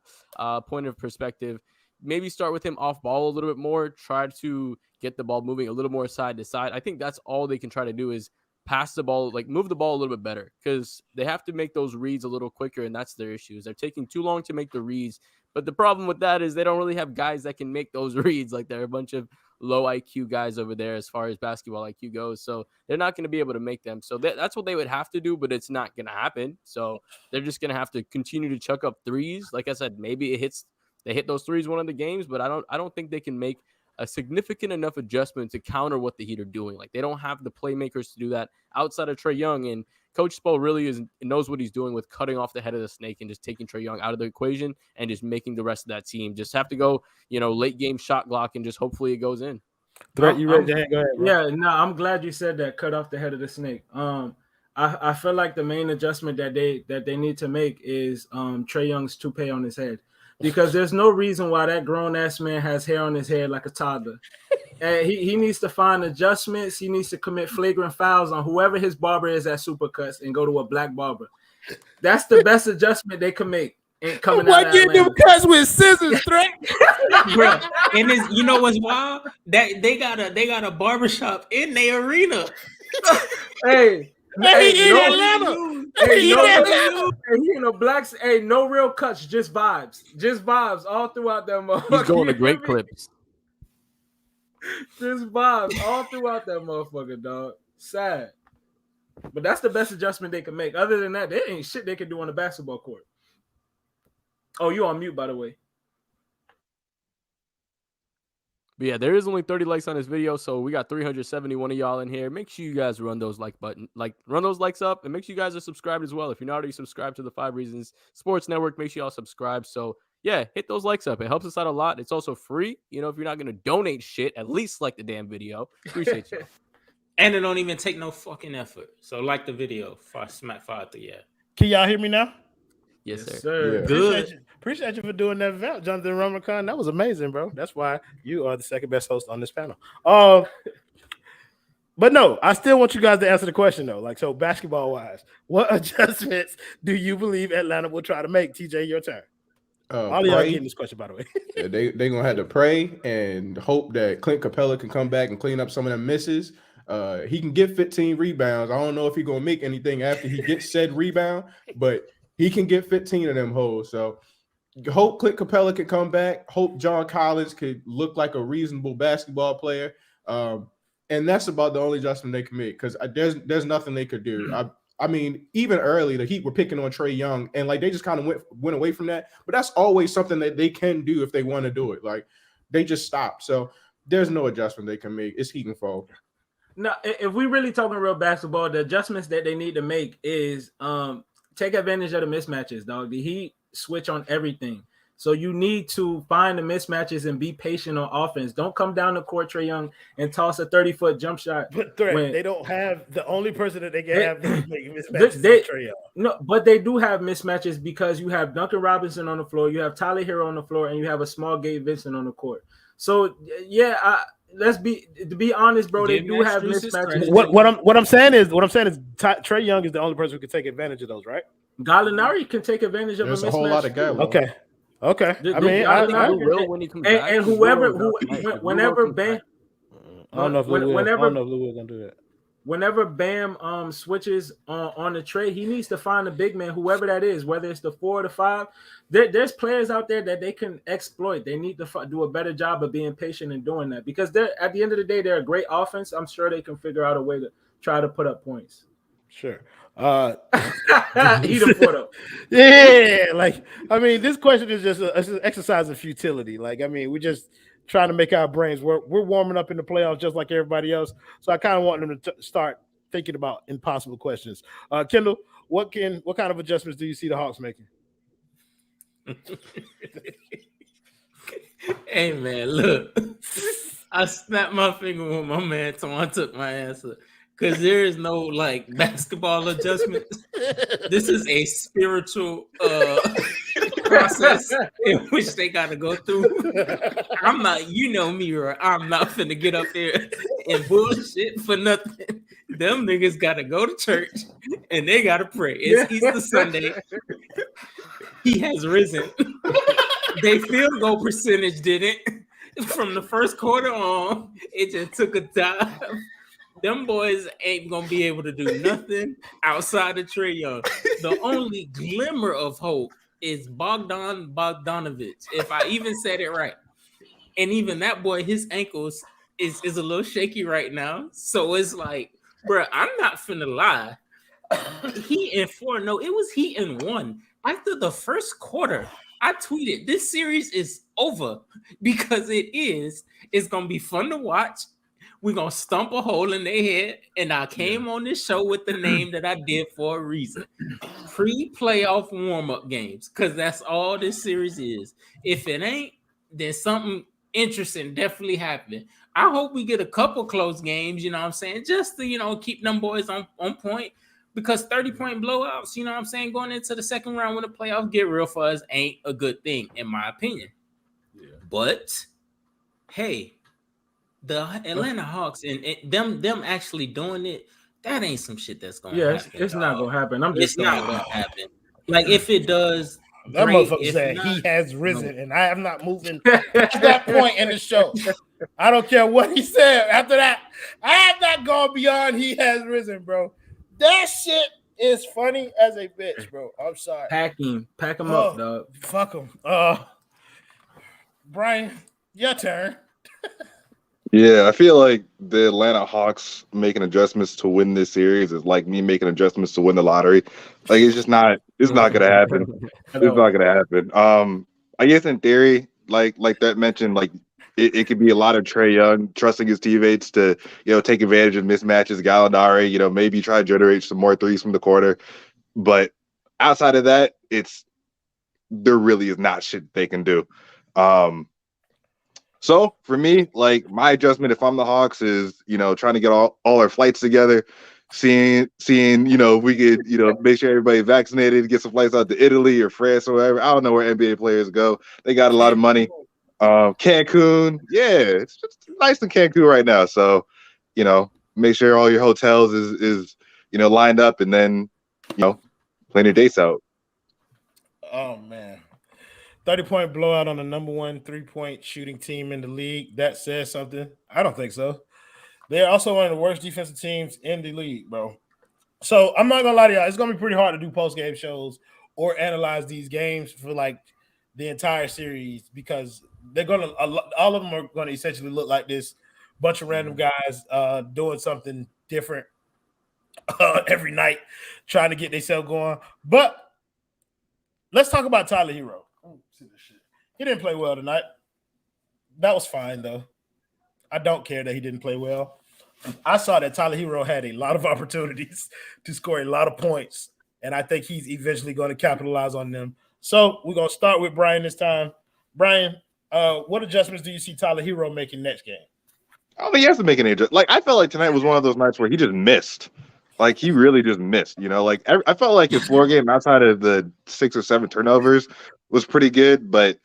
point of perspective, maybe start with him off ball a little bit more, try to get the ball moving a little more side to side. I think that's all they can try to do is pass the ball, like move the ball a little bit better, because they have to make those reads a little quicker, and that's their issue. They're taking too long to make the reads. But the problem with that is they don't really have guys that can make those reads. Like, they're a bunch of low IQ guys over there as far as basketball IQ goes. So they're not going to be able to make them. So that's what they would have to do, but it's not going to happen. So they're just going to have to continue to chuck up threes. Like I said, maybe they hit those threes one of the games, but I don't think they can make a significant enough adjustment to counter what the Heat are doing. Like, they don't have the playmakers to do that outside of Trae Young, and Coach Spo really knows what he's doing with cutting off the head of the snake and just taking Trae Young out of the equation and just making the rest of that team just have to go, late game shot clock and just hopefully it goes in. Threat, you ready? Go ahead, bro. Yeah, no, I'm glad you said that. Cut off the head of the snake. I feel like the main adjustment that they need to make is Trae Young's toupee on his head, because there's no reason why that grown ass man has hair on his head like a toddler. And he needs to find adjustments. He needs to commit flagrant fouls on whoever his barber is at Supercuts and go to a black barber. That's the best adjustment they can make. Ain't coming out of Get them cuts with scissors, Threat. Bro, and you know what's wild? That they got a barbershop in their arena. Hey, he in Atlanta. Blacks. Hey, no real cuts, just vibes all throughout that motherfucker. He's going to great clips. Just vibes all throughout that motherfucker, dog. Sad, but that's the best adjustment they can make. Other than that, there ain't shit they can do on the basketball court. Oh, you on mute, by the way. But yeah, there is only 30 likes on this video, so we got 371 of y'all in here. Make sure you guys run those run those likes up, and make sure you guys are subscribed as well. If you're not already subscribed to the 5 Reasons Sports Network, make sure y'all subscribe. So yeah, hit those likes up. It helps us out a lot. It's also free. If you're not going to donate shit, at least like the damn video. Appreciate you. And it don't even take no fucking effort. So like the video, smack 5 through, yeah. Can y'all hear me now? Yes, sir. Yeah. Good. Appreciate you for doing that, Jonathan Ramakan. That was amazing, bro. That's why you are the second best host on this panel. But no, I still want you guys to answer the question though. Like, so basketball wise, what adjustments do you believe Atlanta will try to make? TJ, your turn. All of y'all getting this question, by the way. They're gonna have to pray and hope that Clint Capella can come back and clean up some of them misses. He can get 15 rebounds. I don't know if he's gonna make anything after he gets said rebound, but he can get 15 of them holes. So hope Clint Capella can come back. Hope John Collins could look like a reasonable basketball player. And that's about the only adjustment they can make, because there's nothing they could do. I mean, even early, the Heat were picking on Trae Young, and like they just kind of went away from that. But that's always something that they can do if they want to do it. Like, they just stop. So there's no adjustment they can make. It's Heat and fall. Now, if we really talking real basketball, the adjustments that they need to make is take advantage of the mismatches, dog. The Heat switch on everything. So you need to find the mismatches and be patient on offense. Don't come down the court, Trae Young, and toss a 30-foot jump shot. But they don't have the only person that they can have making mismatches. Trae Young. No, but they do have mismatches because you have Duncan Robinson on the floor, you have Tyler Hero on the floor, and you have a small Gabe Vincent on the court. So yeah, to be honest, bro, they do have mismatches. What I'm saying is Trae Young is the only person who can take advantage of those, right? Gallinari can take advantage of There's a mismatch. a whole lot of guys. Okay. I will when he comes back. And whenever Bam, I don't know if Lou will gonna do that. Whenever Bam switches on the Trae, he needs to find a big man, whoever that is, whether it's the 4 or the 5. There's players out there that they can exploit. They need to do a better job of being patient and doing that, because they're at the end of the day, they're a great offense. I'm sure they can figure out a way to try to put up points. Sure. Eat a put up. Yeah, like, I mean, this question is just an exercise of futility. Like, I mean, we're just trying to make our brains work. We're warming up in the playoffs just like everybody else. So I kind of want them to start thinking about impossible questions. Kendall, what kind of adjustments do you see the Hawks making? Hey man, look, I snapped my finger when my man Twan took my answer. Because there is no like basketball adjustments. This is a spiritual process in which they got to go through. I'm not, you know me, right? I'm not finna get up there and bullshit for nothing. Them niggas got to go to church and they got to pray. It's Easter Sunday. He has risen. They field goal percentage didn't. From the first quarter on, it just took a dive. Them boys ain't gonna be able to do nothing outside of Trae Young. The only glimmer of hope is Bogdan Bogdanovic, if I even said it right. And even that boy, his ankles is a little shaky right now. So it's like, bro, I'm not finna lie. Heat in 4, no, it was Heat in 1. After the first quarter, I tweeted, this series is over because it is. It's gonna be fun to watch. We're gonna stump a hole in their head. And I came on this show with the name that I did for a reason. Pre-playoff warm-up games, because that's all this series is. If it ain't, then something interesting definitely happened. I hope we get a couple close games, you know what I'm saying? Just to, keep them boys on point. Because 30-point blowouts, you know what I'm saying, going into the second round when the playoffs get real for us ain't a good thing, in my opinion. Yeah. But, hey, the Atlanta Hawks and them actually doing it, that ain't some shit that's going to happen. It's not going to happen. It's not going to happen. Like, if it does, that great. Motherfucker said not, he has risen, and I am not moving at that point in the show. I don't care what he said. After that, I have not gone beyond he has risen, bro. That shit is funny as a bitch, bro. I'm sorry. Pack him up, dog. Fuck him. Brian, your turn. Yeah, I feel like the Atlanta Hawks making adjustments to win this series is like me making adjustments to win the lottery. Like it's not gonna happen. It's not gonna happen. I guess in theory, like that mentioned, like it could be a lot of Trae Young trusting his teammates to, take advantage of mismatches. Gallinari, maybe try to generate some more threes from the corner. But outside of that, there really is not shit they can do. So for me, like my adjustment, if I'm the Hawks, is trying to get all our flights together, seeing if we could make sure everybody vaccinated, get some flights out to Italy or France or wherever. I don't know where NBA players go. They got a lot of money. Cancun, yeah, it's just nice in Cancun right now. So, make sure all your hotels is lined up, and then plan your dates out. Oh man, 30-point blowout on the number 1 3-point shooting team in the league. That says something. I don't think so. They're also one of the worst defensive teams in the league, bro. So I'm not gonna lie to y'all. It's gonna be pretty hard to do post-game shows or analyze these games for like the entire series because all of them are gonna essentially look like this bunch of random guys doing something different every night, trying to get themselves going. But let's talk about Tyler Hero. He didn't play well tonight. That was fine, though. I don't care that he didn't play well. I saw that Tyler Hero had a lot of opportunities to score a lot of points, and I think he's eventually going to capitalize on them. So we're going to start with Brian this time. Brian, what adjustments do you see Tyler Hero making next game? I don't think he has to make any adjustments. Like, I felt like tonight was one of those nights where he just missed. Like, he really just missed, Like, I felt like his floor game outside of the 6 or 7 turnovers was pretty good, but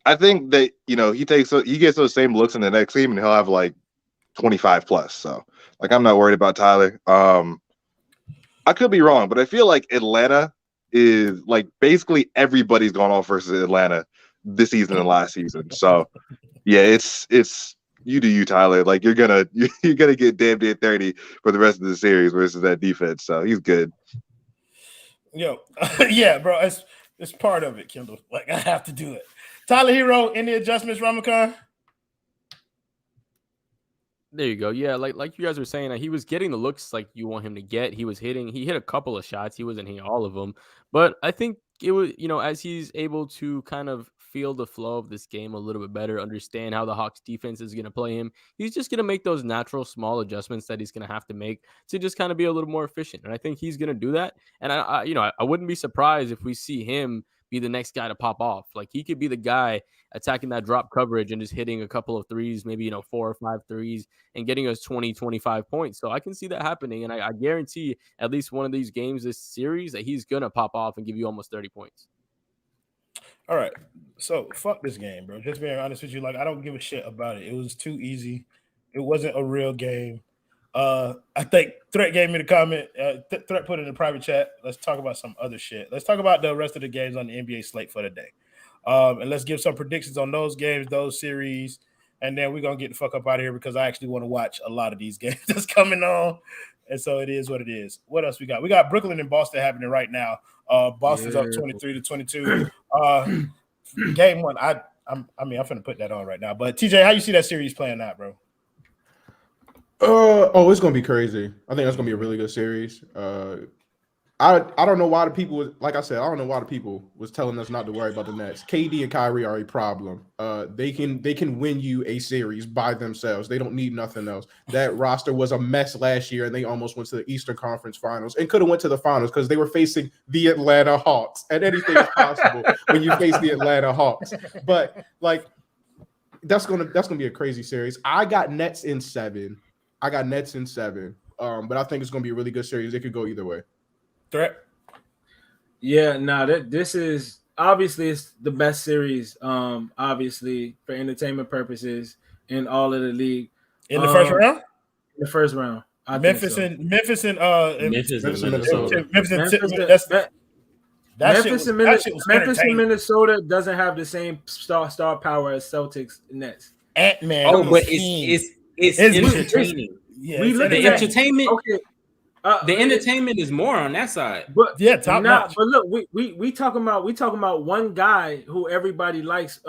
I think that, he gets those same looks in the next game, and he'll have, like, 25 plus. So, like, I'm not worried about Tyler. I could be wrong, but I feel like Atlanta is, like, basically everybody's gone off versus Atlanta this season and last season. So, yeah, it's you do you, Tyler. Like you're gonna get damn near 30 for the rest of the series versus that defense. So he's good. Yo, yeah, bro. It's part of it, Kendall. Like I have to do it. Tyler Hero, any adjustments, Ramakan? There you go. Yeah, like you guys were saying, he was getting the looks like you want him to get. He was hitting. He hit a couple of shots. He wasn't hitting all of them, but I think it was, as he's able to kind of feel the flow of this game a little bit better, understand how the Hawks defense is going to play him, he's just going to make those natural small adjustments that he's going to have to make to just kind of be a little more efficient. And I think he's going to do that. And I wouldn't be surprised if we see him be the next guy to pop off. Like he could be the guy attacking that drop coverage and just hitting a couple of threes, maybe, 4 or 5 threes and getting us 20, 25 points. So I can see that happening. And I guarantee at least one of these games this series that he's going to pop off and give you almost 30 points. All right. So fuck this game, bro. Just being honest with you. Like, I don't give a shit about it. It was too easy. It wasn't a real game. I think Threat gave me the comment. Threat put it in the private chat. Let's talk about some other shit. Let's talk about the rest of the games on the NBA slate for the day. And let's give some predictions on those games, those series, and then we're gonna get the fuck up out of here because I actually want to watch a lot of these games that's coming on. And so it is what it is. What else we got? We got Brooklyn and Boston happening right now. Boston's up 23-22. Game one. I'm finna put that on right now. But TJ, how you see that series playing out, bro? It's gonna be crazy. I think that's gonna be a really good series. I don't know why the people like I said, I don't know why the people was telling us not to worry about the Nets. KD and Kyrie are a problem. They can win you a series by themselves. They don't need nothing else. That roster was a mess last year, and they almost went to the Eastern Conference Finals and could have went to the finals because they were facing the Atlanta Hawks. And anything is possible when you face the Atlanta Hawks. But like that's gonna be a crazy series. I got Nets in 7. But I think it's gonna be a really good series. It could go either way. Threat. Yeah, this is obviously it's the best series, obviously for entertainment purposes in all of the league. In the first round? In the first round. Memphis and Minnesota. Memphis and Minnesota doesn't have the same star power as Celtics and Nets. Ant-Man. Oh, but it's entertaining. The entertainment. Okay. The entertainment is more on that side, but yeah, top notch. But look, we talking about one guy who everybody likes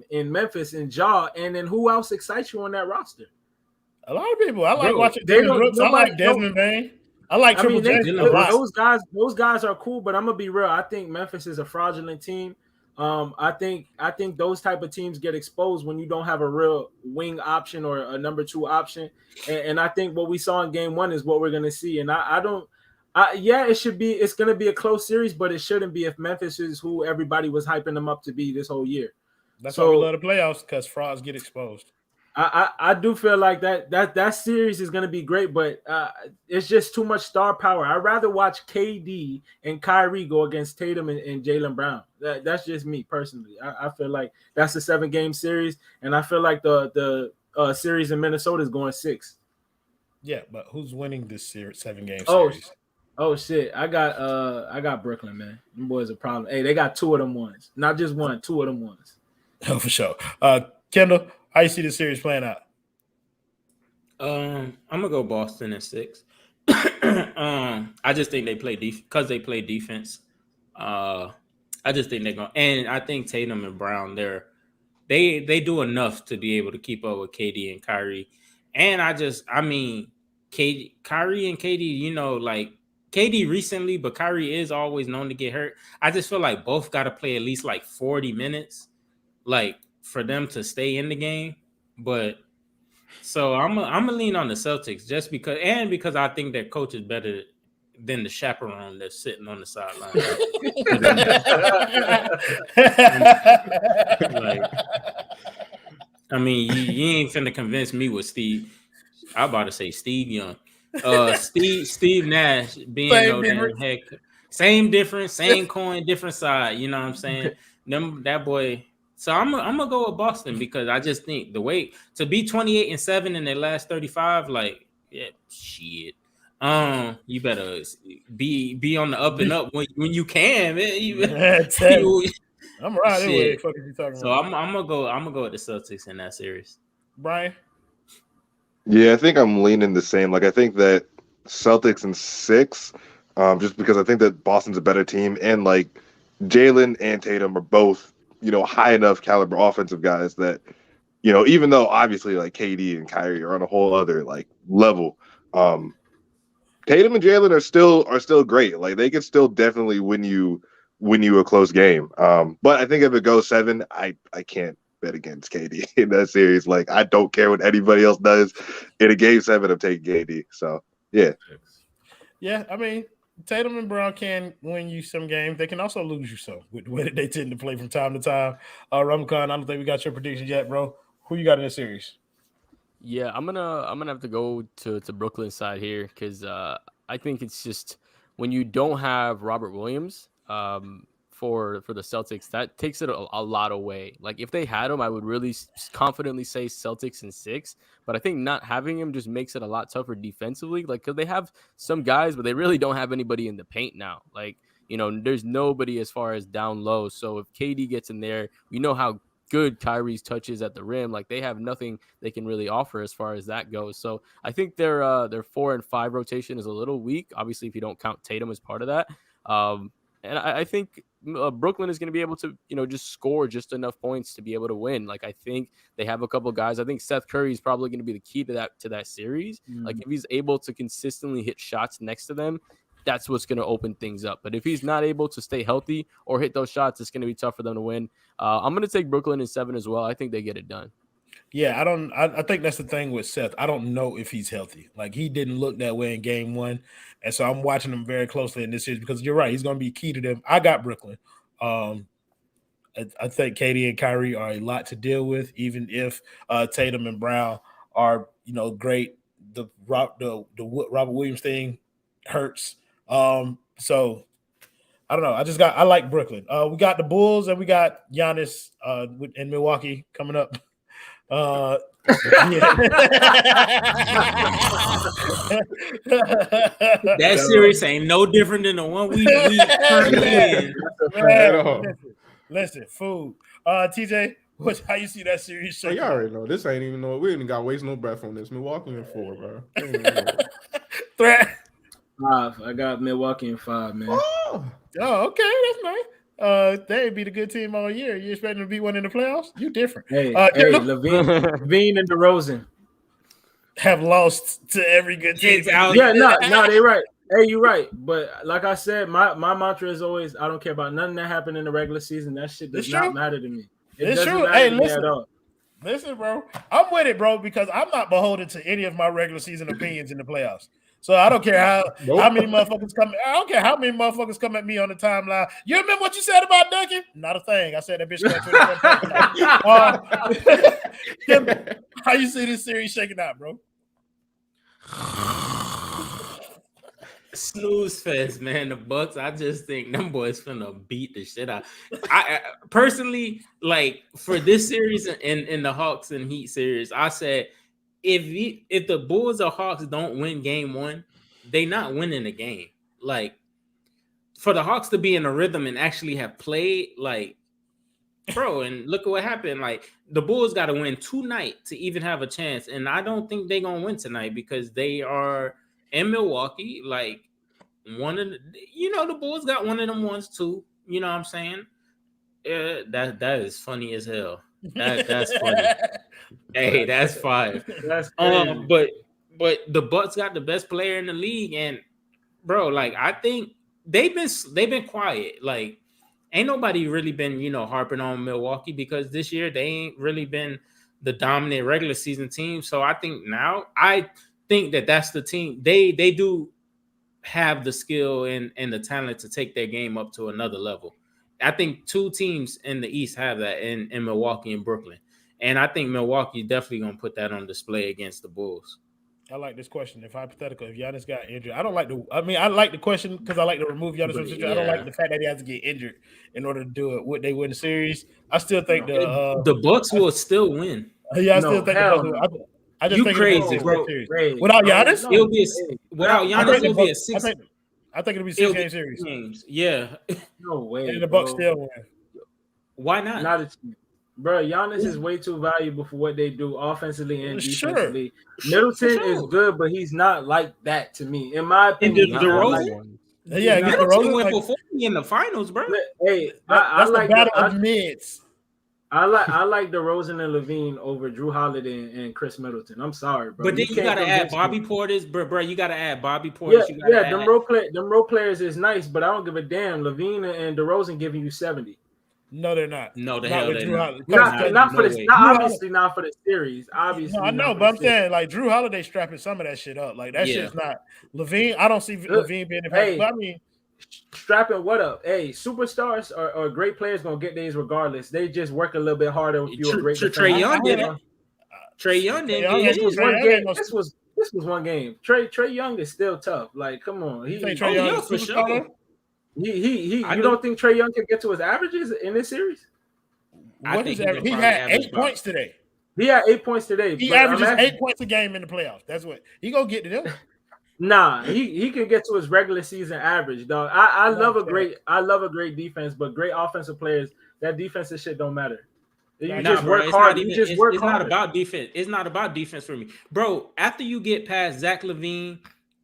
in Memphis and Ja, and then who else excites you on that roster? A lot of people. I like watching Dylan Brooks. I like Desmond Bain. I like Triple J. Those guys are cool, but I'm gonna be real. I think Memphis is a fraudulent team. I think those type of teams get exposed when you don't have a real wing option or a number 2 option. And I think what we saw in game 1 is what we're going to see. And it's going to be a close series, but it shouldn't be if Memphis is who everybody was hyping them up to be this whole year. That's why we love the playoffs, because frauds get exposed. I do feel like that series is going to be great, but it's just too much star power. I'd rather watch KD and Kyrie go against Tatum and Jaylen Brown. That's just me personally. I feel like that's a 7-game series, and I feel like the series in Minnesota is going 6. Yeah, but who's winning this 7-game series? Oh shit! I got Brooklyn, man. Them boys are a problem. Hey, they got 2 of them ones, not just one, 2 of them ones. Oh, for sure. Kendall, how you see the series playing out? I'm gonna go Boston in 6. I just think they play because they play defense. I just think they're going, and I think Tatum and Brown they do enough to be able to keep up with KD and Kyrie. And Kyrie and KD, like KD recently, but Kyrie is always known to get hurt. I just feel like both got to play at least like 40 minutes, like for them to stay in the game. But so I'm gonna lean on the Celtics just because I think their coach is better than the chaperone that's sitting on the sideline. You ain't finna convince me with Steve. I'm about to say Steve Young. Steve Nash being no damn heck. Same difference, same coin, different side. You know what I'm saying? That boy. So I'm gonna go with Boston because I just think the way to be 28-7 in their last 35, like, yeah, shit. You better be on the up and up when you can, man. I'm right anyway. Fuck is you talking so about? I'm gonna go with the Celtics in that series. Brian? Yeah, I think I'm leaning the same. Like I think that Celtics in 6, just because I think that Boston's a better team, and like Jaylen and Tatum are both, high enough caliber offensive guys that, even though obviously like KD and Kyrie are on a whole other like level, Tatum and Jaylen are still great. Like they can still definitely win you a close game. But I think if it goes 7, I can't bet against KD in that series. Like I don't care what anybody else does in a game 7. I'm taking KD. So yeah. Yeah, I mean, Tatum and Brown can win you some games. They can also lose you some with the way that they tend to play from time to time. Ramcon, I don't think we got your predictions yet, bro. Who you got in the series? Yeah, I'm gonna have to go to Brooklyn side here because I think it's just when you don't have Robert Williams for the Celtics, that takes it a lot away. Like if they had him, I would really confidently say Celtics in 6. But I think not having him just makes it a lot tougher defensively. Like because they have some guys, but they really don't have anybody in the paint now. Like You know, there's nobody as far as down low. So if KD gets in there, we know how good Kyrie's touch is at the rim. Like, they have nothing they can really offer as far as that goes. So I think their 4 and 5 rotation is a little weak. Obviously, if you don't count Tatum as part of that. And I think Brooklyn is going to be able to, you know, just score just enough points to be able to win. Like, I think they have a couple guys. I think Seth Curry is probably going to be the key to that series. Like, if he's able to consistently hit shots next to them, that's what's going to open things up. But if he's not able to stay healthy or hit those shots, it's going to be tough for them to win. I'm going to take Brooklyn in 7 as well. I think they get it done. Yeah, I think that's the thing with Seth. I don't know if he's healthy. Like, he didn't look that way in game 1. And so I'm watching him very closely in this series because you're right. He's going to be key to them. I got Brooklyn. I think KD and Kyrie are a lot to deal with, even if Tatum and Brown are, you know, great. The Robert Williams thing hurts. So I don't know. I like Brooklyn. We got the Bulls and we got Giannis in Milwaukee coming up. That series ain't no different than the one we currently in. Listen, food. TJ, how you see that series? So you already know this ain't even no. We ain't got to waste no breath on this. Milwaukee in 4, bro. Threat. 5. I got Milwaukee in 5, man. Oh, okay, that's nice. They'd be the good team all year. You expect them to be one in the playoffs? You different. Hey, Levine and DeRozan have lost to every good team. Yeah, no, they right. Hey, you're right. But like I said, my mantra is always, I don't care about nothing that happened in the regular season. That shit does not matter to me. It's true. Hey, listen, bro. I'm with it, bro, because I'm not beholden to any of my regular season opinions in the playoffs. So I don't care how many motherfuckers come. I don't care how many motherfuckers come at me on the timeline. You remember what you said about Duncan? Not a thing. I said that bitch got how you see this series shaking out, bro? Snooze fest, man. The Bucks. I just think them boys finna beat the shit out. I personally, like, for this series in the Hawks and Heat series, I said, if the Bulls or Hawks don't win game 1, they not winning the game. Like, for the Hawks to be in a rhythm and actually have played, like, bro, and look at what happened. Like, the Bulls got to win tonight to even have a chance, and I don't think they're gonna win tonight because they are in Milwaukee. Like, one of the, the Bulls got one of them ones too. You know what I'm saying? That is funny as hell. That's funny. Hey, that's fire. That's but the Bucks got the best player in the league, and bro, like, I think they've been quiet. Like, ain't nobody really been harping on Milwaukee because this year they ain't really been the dominant regular season team. So I think that's the team. They do have the skill and the talent to take their game up to another level. I think 2 teams in the East have that in Milwaukee and Brooklyn. And I think Milwaukee definitely going to put that on display against the Bulls. I like this question. If hypothetical, if Giannis got injured, I like the question because I like to remove Giannis from the situation. I don't like the fact that he has to get injured in order to do it. Would they win the series? I still think the Bucks will still win. Yeah, I still think the Bucks. I just think crazy, bro. Without Giannis, it'll be without Giannis. It'll be a 6. I think it'll be 6-game series. Games. Yeah. No way. And the Bucks still win. Why not? Not a chance. Bro, Giannis is way too valuable for what they do offensively and defensively. Middleton is good, but he's not like that to me. In my opinion, DeRozan. Yeah, DeRozan went for 40 in the finals, bro. Hey, that's the battle of mids. I like DeRozan and Levine over Drew Holiday and Chris Middleton. I'm sorry, bro. But then you gotta add Bobby Portis, bro. You gotta add Bobby Portis. Them role players is nice, but I don't give a damn. Levine and DeRozan giving you 70. No, they're not. No, the hell they're not. Not for the obviously not for the series. Obviously, no, I know, but I'm saying like Drew Holiday strapping some of that shit up. Like that shit's not Levine. I don't see Levine being the but I mean, strapping what up? Hey, superstars or great players gonna get these regardless. They just work a little bit harder if you're a great. Trae Young did it. Trae Young did it. This was one game. Trae Young is still tough. Like, come on. Trae Young for sure. You don't think Trae Young can get to his averages in this series? What is average? He had 8 points today. He had 8 points today. He averages 8 points a game in the playoffs. That's what he gonna get to them. Nah, he can get to his regular season average, dog. I love a great defense, but great offensive players, that defensive shit don't matter. You just work hard. It's not about defense. It's not about defense for me, bro. After you get past Zach LaVine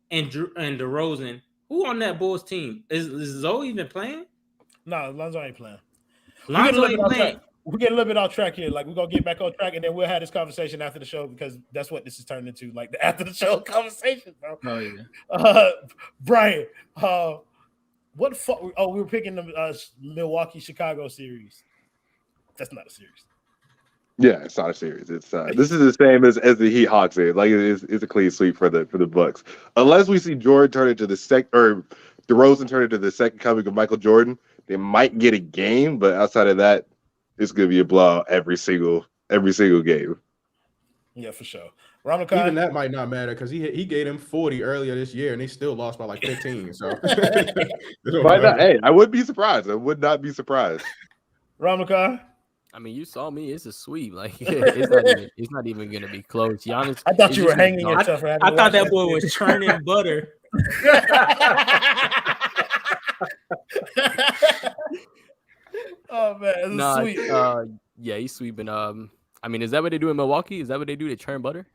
and DeRozan, who on that Bulls team is Zoe even playing? No, Lonzo ain't playing. Lonzo ain't playing. We get a little bit off track here. Like, we're gonna get back on track, and then we'll have this conversation after the show because that's what this is turning into, like the after the show conversation, bro. Oh yeah. Brian, what the fuck? Oh, we were picking the Milwaukee Chicago series. That's not a series. Yeah, it's not a series. It's this is the same as the Heat Hawks series. Like it's a clean sweep for the Bucks, unless we see Jordan turn into the second or DeRozan turn into the second coming of Michael Jordan. They might get a game, but outside of that, it's gonna be a blowout every single game. Yeah, for sure. Even that might not matter because he gave them 40 earlier this year and they still lost by like 15. So hey, I wouldn't be surprised. I would not be surprised. Ramakai? I mean, you saw me. It's a sweep. Like it's not even gonna be close. Giannis. I thought you were hanging yourself. I thought that boy was churning butter. Oh man, it's a sweep. Yeah, he's sweeping. I mean, is that what they do in Milwaukee? Is that what they do? They churn butter?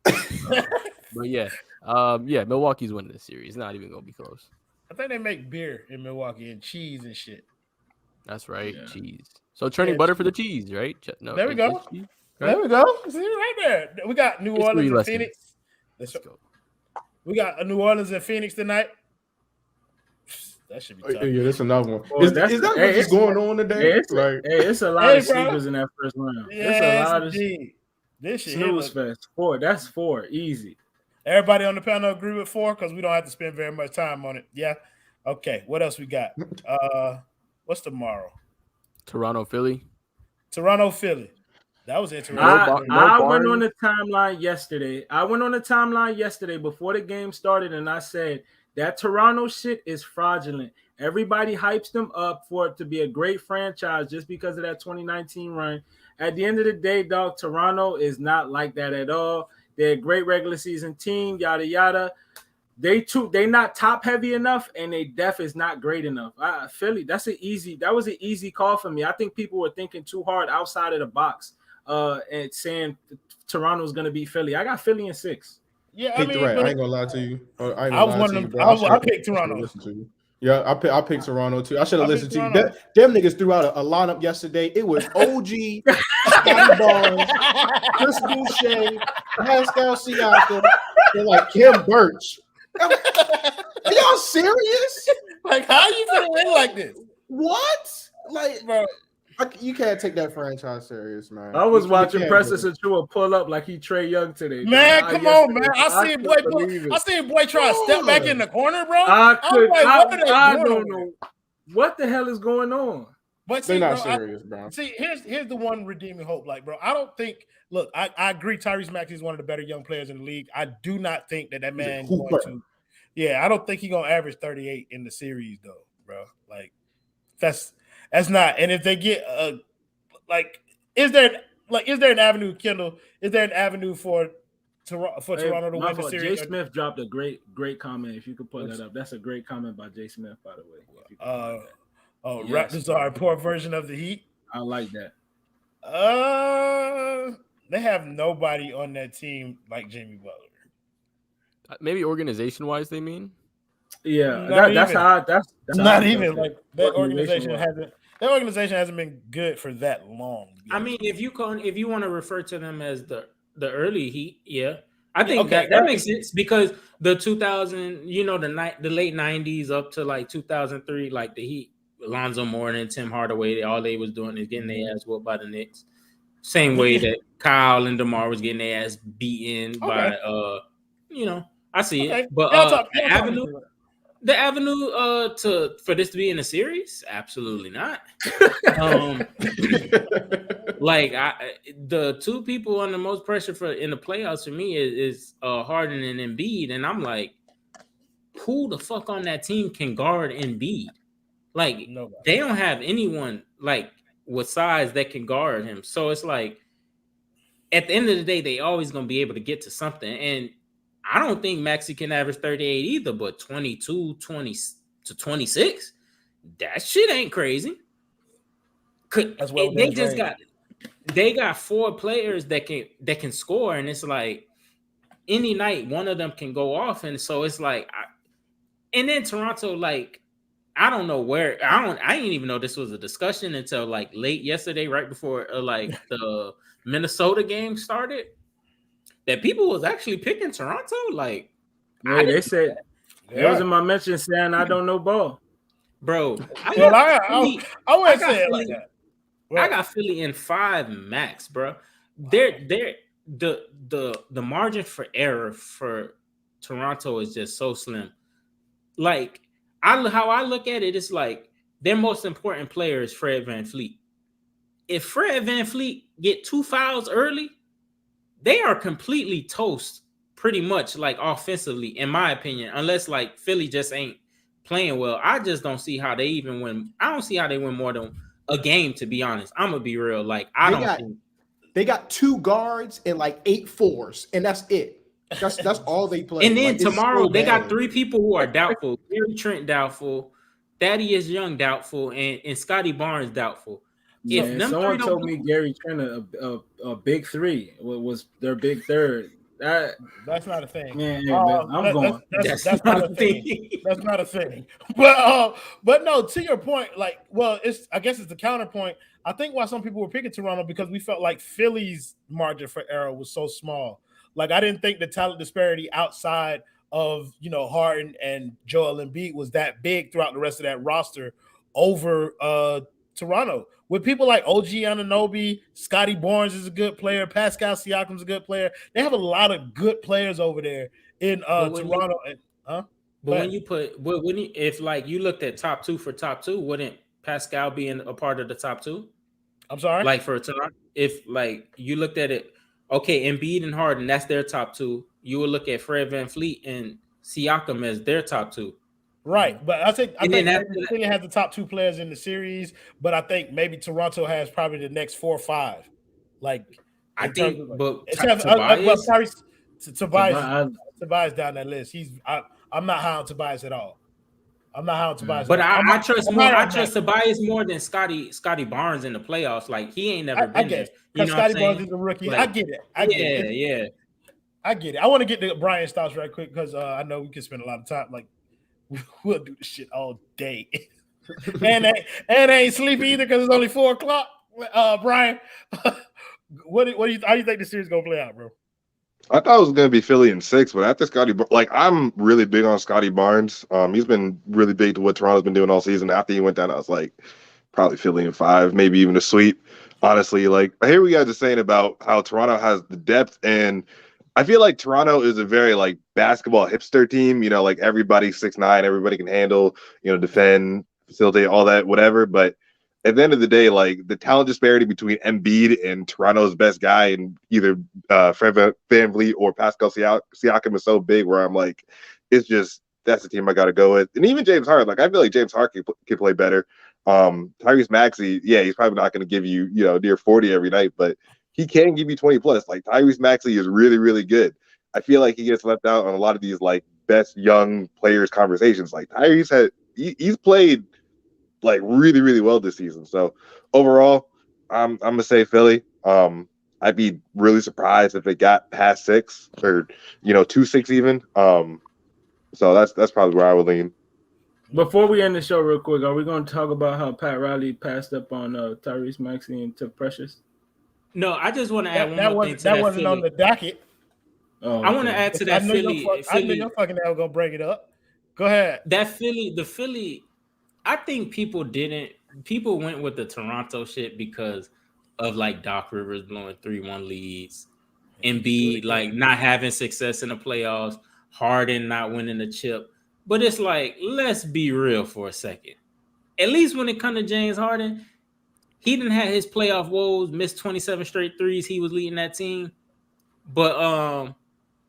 But yeah, Milwaukee's winning this series. It's not even gonna be close. I think they make beer in Milwaukee and cheese and shit. That's right, cheese. So churning butter for the cheese, right? No, there we go. Right? There we go. See right there. We got New Orleans and Phoenix. Let's go. We got New Orleans and Phoenix tonight. That should be tough. Yeah, that's another one. Is that what's going on today? It's a lot of sleepers in that first round. Yes, it's a lot of this shit snooze fest. 4. That's 4. Easy. Everybody on the panel agree with 4 because we don't have to spend very much time on it. Yeah. Okay. What else we got? What's tomorrow? Toronto, Philly. That was interesting. I went on the timeline yesterday before the game started, and I said that Toronto shit is fraudulent. Everybody hypes them up for it to be a great franchise just because of that 2019 run. At the end of the day, dog, Toronto is not like that at all. They're a great regular season team, yada yada. They not top heavy enough, and they def is not great enough. Philly, that was an easy call for me. I think people were thinking too hard outside of the box, and saying Toronto's gonna beat Philly. I got Philly in 6. Yeah, I ain't gonna lie to you. I picked Toronto. Yeah, I picked Toronto too. I should have listened to you. Them niggas threw out a lineup yesterday. It was OG, Scotty Barnes, Chris Boucher, Pascal Siakam, and like Kim Birch. Are y'all serious? Like, how you gonna win like this? What? Like, bro, you can't take that franchise serious, man. I was watching Preston Achua pull up like he Trae Young today. Man, come on, man. I seen boy try to step back in the corner, bro. I don't know what the hell is going on. But they're not serious, bro. See, here's the one redeeming hope. Like, bro, I don't think. Look, I agree. Tyrese Maxey is one of the better young players in the league. I do not think that man going to. Yeah, I don't think he's gonna average 38 in the series, though, bro. Like, that's not. And if they get is there an avenue, Kendall? Is there an avenue for Toronto to win the series? Jay Smith dropped a great comment. If you could put that up, that's a great comment by Jay Smith, by the way. Raptors are a poor version of the Heat. I like that. They have nobody on that team like Jimmy Butler. Maybe organization-wise, they mean. Yeah, that's not even like that organization hasn't. That organization hasn't been good for that long. I mean, if you want to refer to them as the early Heat, yeah, I think that makes sense because the 2000, the late 90s up to like 2003, like the Heat, Alonzo Mourning, Tim Hardaway, all they was doing is getting their ass whooped by the Knicks. Same way that Kyle and DeMar was getting their ass beaten by I see it. But the avenue for this to be in a series, absolutely not. The two people under most pressure in the playoffs for me is Harden and Embiid, and I'm like, who the fuck on that team can guard Embiid? Like, nobody. They don't have anyone like with size that can guard him. So it's like, at the end of the day, they always gonna be able to get to something. And I don't think Maxey can average 38 either, but 22, 20 to 26, that shit ain't crazy. That's well They just got 4 players that can score, and it's like any night one of them can go off, and so it's like, and then Toronto, like, I don't know where I didn't even know this was a discussion until like late yesterday, right before like the Minnesota game started, that people was actually picking Toronto. Like, yeah, they said it was in my mention saying I don't know ball, bro. I wouldn't say it like that. I got Philly in 5 max, bro. The margin for error for Toronto is just so slim. Like, how I look at it, it's like their most important player is Fred VanVleet. If Fred VanVleet get 2 fouls early, they are completely toast, pretty much, like, offensively, in my opinion, unless like Philly just ain't playing well. I just don't see how they even win. I don't see how they win more than a game, to be honest. I'm gonna be real. Like, they got 2 guards and like 8 fours, and that's it. That's all they play. And then like, tomorrow they got 3 people who are doubtful. Gary Trent doubtful, Thaddeus Young doubtful, and Scotty Barnes doubtful. If someone told me Gary Trent a big 3 was their big third, that's not a thing. Man, I'm going. That's not a thing. That's not a thing. But no, to your point, like, well, I guess it's the counterpoint. I think why some people were picking Toronto because we felt like Philly's margin for error was so small. Like, I didn't think the talent disparity outside of, Harden and Joel Embiid was that big throughout the rest of that roster over Toronto. With people like OG Anunoby, Scotty Barnes is a good player, Pascal Siakam's a good player. They have a lot of good players over there in Toronto. But when if like you looked at top 2 for top 2, wouldn't Pascal be a part of the top 2? I'm sorry? Like, for Toronto, if like you looked at it, okay, Embiid and Harden, that's their top 2. You would look at Fred VanVleet and Siakam as their top 2. Right, but I think Philly has the top 2 players in the series, but I think maybe Toronto has probably the next 4 or 5. Like, I think, but Tobias down that list. I'm not high on Tobias at all. I'm not high on Tobias. But I trust Tobias more than Scotty Barnes in the playoffs. Like, he ain't never been there. Because Scotty Barnes is a rookie. Like, I get it. I get it. I want to get to Brian's thoughts right quick because I know we can spend a lot of time. Like, we'll do this shit all day. and ain't sleepy either because it's only 4:00. Brian, how do you think the series gonna play out, bro? I thought it was going to be Philly in 6, but after I'm really big on Scotty Barnes. He's been really big to what Toronto's been doing all season. After he went down, I was like, probably Philly in 5, maybe even a sweep. Honestly, like, I hear what you guys are saying about how Toronto has the depth, and I feel like Toronto is a very like basketball hipster team. Like, everybody's 6'9", everybody can handle, defend, facilitate, all that, whatever. But at the end of the day, like, the talent disparity between Embiid and Toronto's best guy and either Fred VanVleet or Pascal Siakam is so big where I'm like, it's just, that's the team I got to go with. And even James Harden, like, I feel like James Harden can play better. Tyrese Maxey, yeah, he's probably not going to give you, near 40 every night, but he can give you 20 plus. Like, Tyrese Maxey is really, really good. I feel like he gets left out on a lot of these like best young players conversations. Like, Tyrese he's played like really, really well this season. So overall, I'm gonna say Philly. I'd be really surprised if it got past 6 or 2-6 even. So that's probably where I would lean. Before we end the show real quick, are we going to talk about how Pat Riley passed up on Tyrese Maxey and took Precious? No, I just want to add one more thing to that. That wasn't on the docket. Oh, okay. I want to add to that Philly. I knew your fucking ass was going to bring it up. Go ahead. The Philly, I think people went with the Toronto shit because of like Doc Rivers blowing 3-1 leads, Embiid like not having success in the playoffs, Harden not winning the chip. But it's like, let's be real for a second. At least when it comes to James Harden, he didn't have his playoff woes, missed 27 straight threes. He was leading that team. But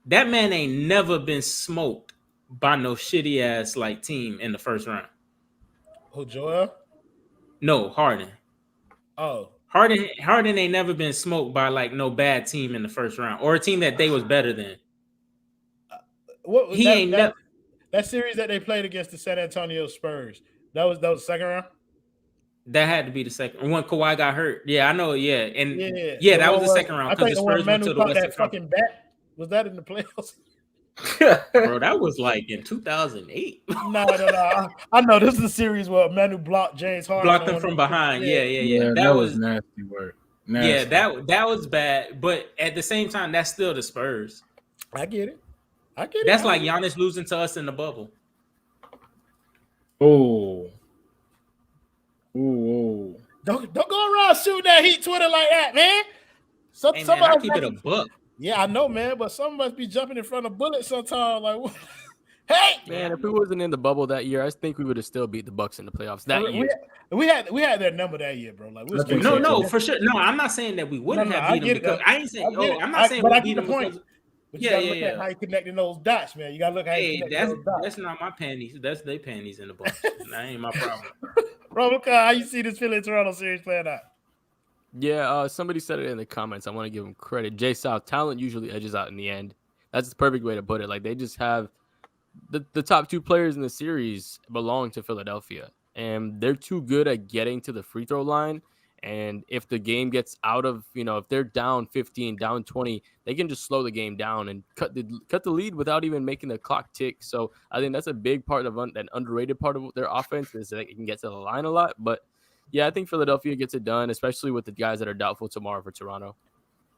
that man ain't never been smoked by no shitty ass like team in the first round. Who, Joel? No, Harden. Oh. Harden ain't never been smoked by like no bad team in the first round or a team that they was better than. What was He ain't never. that series that they played against the San Antonio Spurs? That was second round. That had to be the second when Kawhi got hurt. Yeah, I know. Yeah, and Yeah, that was the second round I because think the the one Spurs went Manu to the caught Western that Conference. fucking bat. Was that in the playoffs? Bro, that was like in 2008. No. I know this is the series where Manu blocked James Harden. Blocked him from behind. Yeah. That was nasty work. Nasty. Yeah, that was bad. But at the same time, that's still the Spurs. I get it. That's like Giannis losing to us in the bubble. Oh. Don't go around shooting that Heat Twitter like that, man. Hey, man, I keep it a buck. Yeah, I know, man, but some must be jumping in front of bullets sometimes. Like, hey, man, if we wasn't in the bubble that year, I think we would have still beat the Bucks in the playoffs that year. We had their number that year, bro. Like, no, for sure. No, I'm not saying that we wouldn't have beat them because I ain't saying. I'm not saying we beat them because. But you gotta look at how you connecting those dots, man. You gotta look at how you connecting those dots. That's not my panties. That's their panties in the box. That ain't my problem. Bro, how you see this Philly Toronto series playing out? Yeah, somebody said it in the comments. I want to give them credit. J South, talent usually edges out in the end. That's the perfect way to put it. Like, they just have the top two players in the series belong to Philadelphia, and they're too good at getting to the free throw line. And if the game gets out of, if they're down 15, down 20, they can just slow the game down and cut the lead without even making the clock tick. So I think that's a big part of an underrated part of their offense is that it can get to the line a lot. But yeah, I think Philadelphia gets it done, especially with the guys that are doubtful tomorrow for Toronto.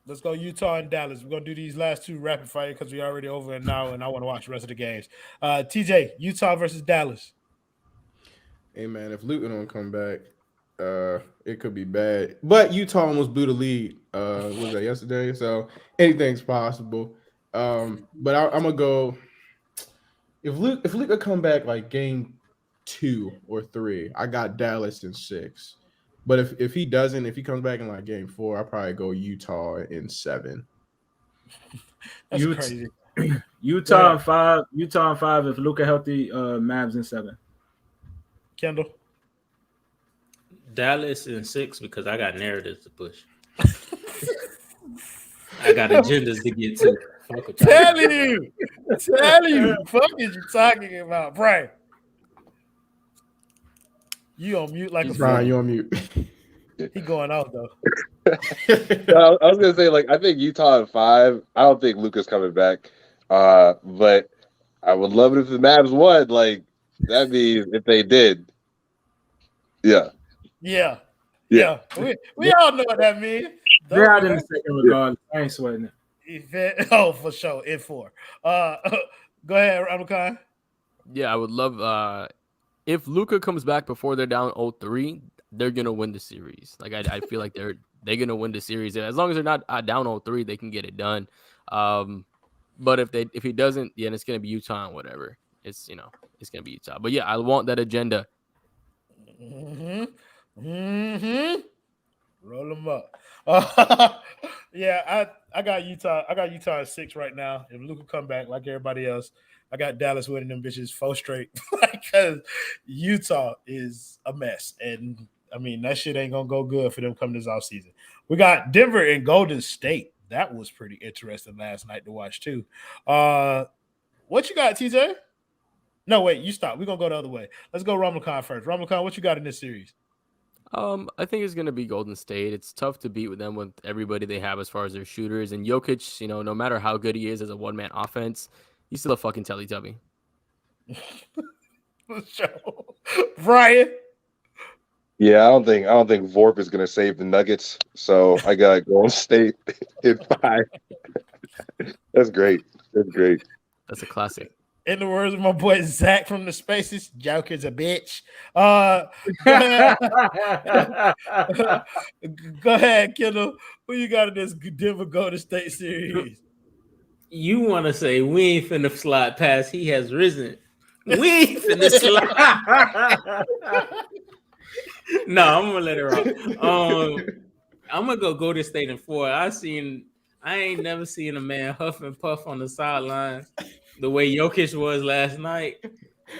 Let's go Utah and Dallas. We're going to do these last two rapid fire because we're already over an hour and I want to watch the rest of the games. TJ, Utah versus Dallas. Hey, man, if Luka don't come back, it could be bad. But Utah almost blew the lead. Was that yesterday? So anything's possible. But I'm gonna go. If Luka come back like game 2 or 3, I got Dallas in 6. But if he doesn't, if he comes back in like game 4, I'll probably go Utah in 7. That's crazy. Utah in 5. Utah in 5. If Luka healthy, Mavs in 7. Kendall. Dallas in 6 because I got narratives to push. I got agendas to get to. Tell you. Fuck is you talking about, Brian? You on mute like Brian, you on mute. He going out though. I was gonna say, like, I think Utah at 5. I don't think Luka's coming back. But I would love it if the Mavs won. Like, that means if they did. Yeah. We all know what that means. They're out in the second regardless. I ain't sweating it. Oh, for sure. In 4. Go ahead, Ramachan. Yeah, I would love if Luka comes back before they're down 0-3, they're gonna win the series. Like, I feel like they're gonna win the series. As long as they're not down 0-3, they can get it done. But if he doesn't, then it's gonna be Utah and whatever. It's gonna be Utah. But yeah, I want that agenda. Roll them up. Yeah, I got Utah. I got Utah at 6 right now. If Luka come back like everybody else, I got Dallas winning them bitches 4 straight because Utah is a mess. And I mean, that shit ain't gonna go good for them coming this offseason. We got Denver and Golden State. That was pretty interesting last night to watch too. What you got, TJ? No, wait, you stop. We're gonna go the other way. Let's go Ramachan first. Ramachan, what you got in this series? I think it's gonna be Golden State. It's tough to beat with them with everybody they have as far as their shooters. And Jokic, no matter how good he is as a one-man offense, he's still a fucking Teletubby. Brian? Yeah, I don't think Vorp is gonna save the Nuggets. So I got Golden State in 5. That's great. That's a classic. In the words of my boy Zach from the Spaces, Joker's a bitch. Go ahead, Kendall. Who you got in this Denver Golden State series? You want to say we ain't finna slide past? He has risen. We ain't finna slide. No, I'm gonna let it rock. I'm gonna go Golden State in 4. I ain't never seen a man huff and puff on the sideline the way Jokic was last night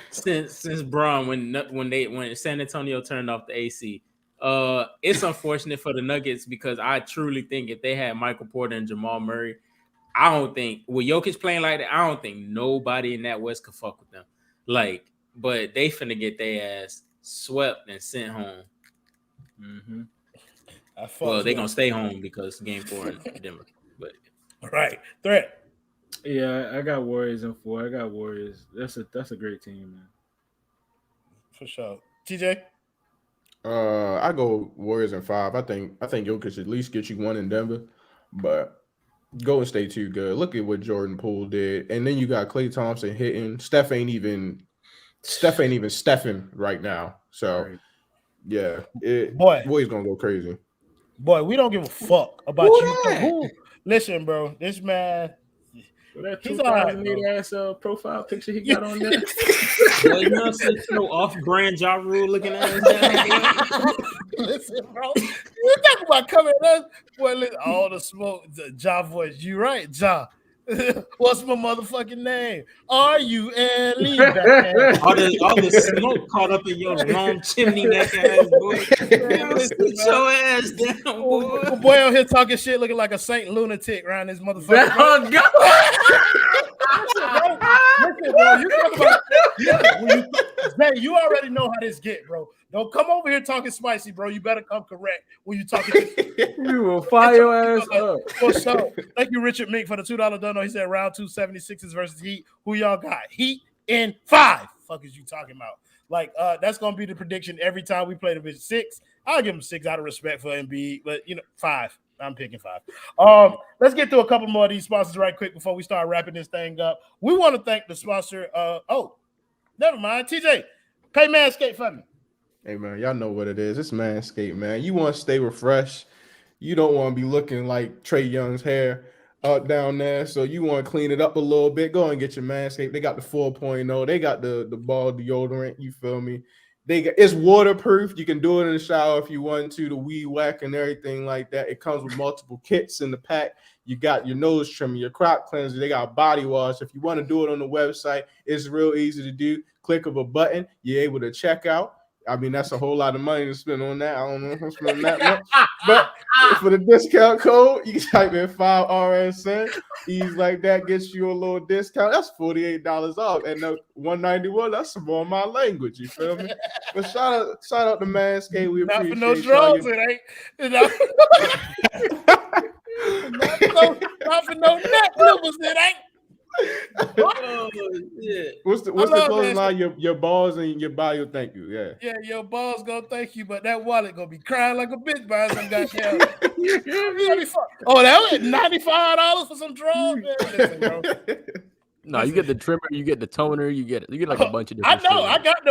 since Braun when San Antonio turned off the AC. It's unfortunate for the Nuggets because I truly think if they had Michael Porter and Jamal Murray, I don't think with Jokic playing like that, I don't think nobody in that West could fuck with them. Like, but they finna get their ass swept and sent home. Mm-hmm. Well, they gonna stay home because Game 4 in Denver. But right, threat. Yeah, I got Warriors in 4. I got Warriors. That's a great team, man. For sure. TJ? I go Warriors in 5. I think Jokic at least get you one in Denver, but Golden State too good. Look at what Jordan Poole did, and then you got Klay Thompson hitting. Steph ain't even Stephing right now. So yeah, boy's gonna go crazy. Boy, we don't give a fuck about you. Listen, bro, this man. That 2008 ass profile picture he got on there. Well, you know, no off-brand Ja Rule looking ass. Listen, bro, you talk about coming at us. Boy, listen, all the smoke, the Ja voice. You right, Ja. What's my motherfucking name? R-U-L-E. all the smoke caught up in your long chimney neck ass, boy. Sit your ass down, boy. Boy out here talking shit, looking like a Saint lunatic around this motherfucker. Oh, God. Listen, bro, you talk about you already know how this get, bro. Don't come over here talking spicy, bro. You better come correct when you talking. We will fire your ass up. For sure. Thank you, Richard Mink, for the $2 dono. He said round 2 76ers versus Heat. Who y'all got? Heat in 5. Fuck is you talking about? Like, that's gonna be the prediction every time we play the bitch. 6. I'll give him 6 out of respect for Embiid, but 5. I'm picking 5. Let's get to a couple more of these sponsors right quick before we start wrapping this thing up. We want to thank the sponsor. Never mind. TJ, pay Manscaped for me. Hey man, y'all know what it is. It's Manscaped, man. You want to stay refreshed. You don't want to be looking like Trae Young's hair up down there. So you want to clean it up a little bit. Go and get your Manscaped. They got the 4.0. They got the ball deodorant. You feel me? It's waterproof. You can do it in the shower if you want to, the weed whack and everything like that. It comes with multiple kits in the pack. You got your nose trimmer, your crop cleanser. They got body wash. If you want to do it on the website, it's real easy to do. Click of a button, you're able to check out. I mean, that's a whole lot of money to spend on that. I don't know if I'm spending that much. But for the discount code, you can type in 5RSN. Ease like that gets you a little discount. That's $48 off. And the $191, that's more my language. You feel me? But shout out to Manscaped. We not appreciate for no drugs, it ain't. Not for no neck livers, it ain't. Oh, yeah. What's the closing line? Your balls and your body will thank you. Yeah, your balls gonna thank you, but that wallet gonna be crying like a bitch by some goddamn. Oh, that was $95 for some drugs. Listen, bro. No, you get the trimmer, you get the toner, you get like a bunch of different. I know, I got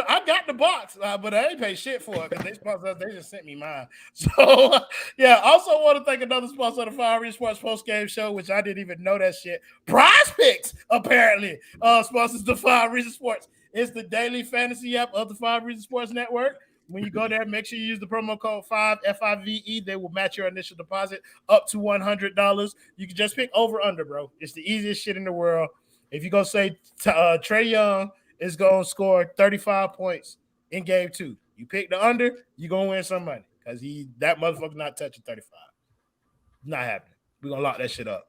the box, but I ain't pay shit for it because they sponsor us. They just sent me mine. So yeah, also want to thank another sponsor of the Fire Reach Sports Post Game Show, which I didn't even know that shit. Prize Picks apparently sponsors the Fire Reach Sports. It's the daily fantasy app of the Fire Reach Sports Network. When you go there, make sure you use the promo code 5 FIVE. They will match your initial deposit up to $100. You can just pick over under, bro. It's the easiest shit in the world. If you're going to say Trae Young is going to score 35 points in game 2, you pick the under, you're going to win some money because that motherfucker not touching 35. Not happening. We're going to lock that shit up.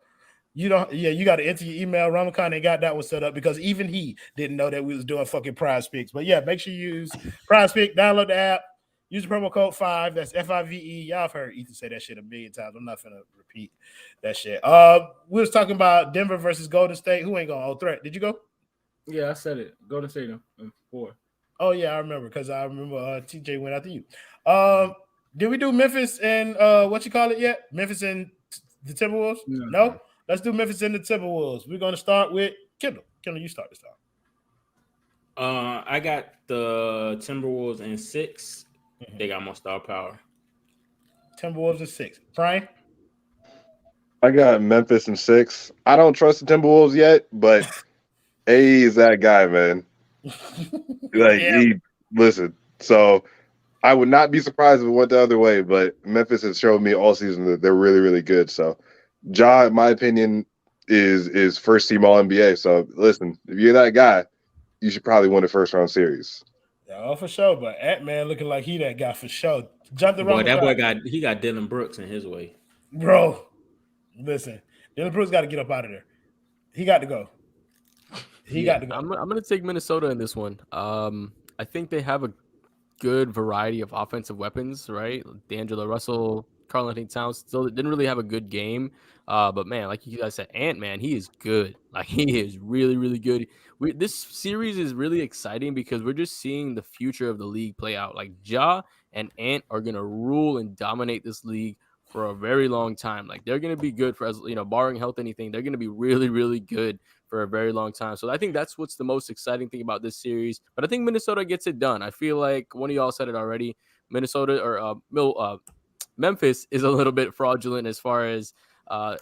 You got to enter your email. Ramakan ain't got that one set up because even he didn't know that we was doing fucking Prize Picks. But yeah, make sure you use Prize Pick, download the app, use the promo code 5. That's FIVE. Y'all have heard Ethan say that shit a million times. I'm not going to repeat that shit. We was talking about Denver versus Golden State. Who ain't going? Threat. Did you go? Yeah, I said it. Golden State in 4. Oh, yeah, I remember because I remember TJ went after you. Did we do Memphis and what you call it yet? Memphis and the Timberwolves? No? Let's do Memphis and the Timberwolves. We're going to start with Kendall. Kendall, you start this time. I got the Timberwolves in 6. Mm-hmm. They got more star power. Timberwolves in 6. Brian? I got Memphis in 6. I don't trust the Timberwolves yet, but A is that guy, man. Listen. So I would not be surprised if it went the other way, but Memphis has shown me all season that they're really, really good. So Ja, in my opinion, is first team All NBA. So listen, if you're that guy, you should probably win the first round series. Yeah, for sure. But Ant-Man looking like he that guy for sure. That boy got Dylan Brooks in his way. Bro, listen. Dylan Brooks got to get up out of there. He got to go. He got to go. I'm going to take Minnesota in this one. I think they have a good variety of offensive weapons, right? D'Angelo Russell, Karl Anthony Towns still didn't really have a good game. But man, like you guys said, Ant, man, he is good. Like he is really, really good. This series is really exciting because we're just seeing the future of the league play out. Like Ja and Ant are going to rule and dominate this league for a very long time. Like they're going to be good for, as you know, barring health, anything, they're going to be really, really good for a very long time. So I think that's what's the most exciting thing about this series. But I think Minnesota gets it done. I feel like one of y'all said it already. Minnesota or Memphis is a little bit fraudulent as far as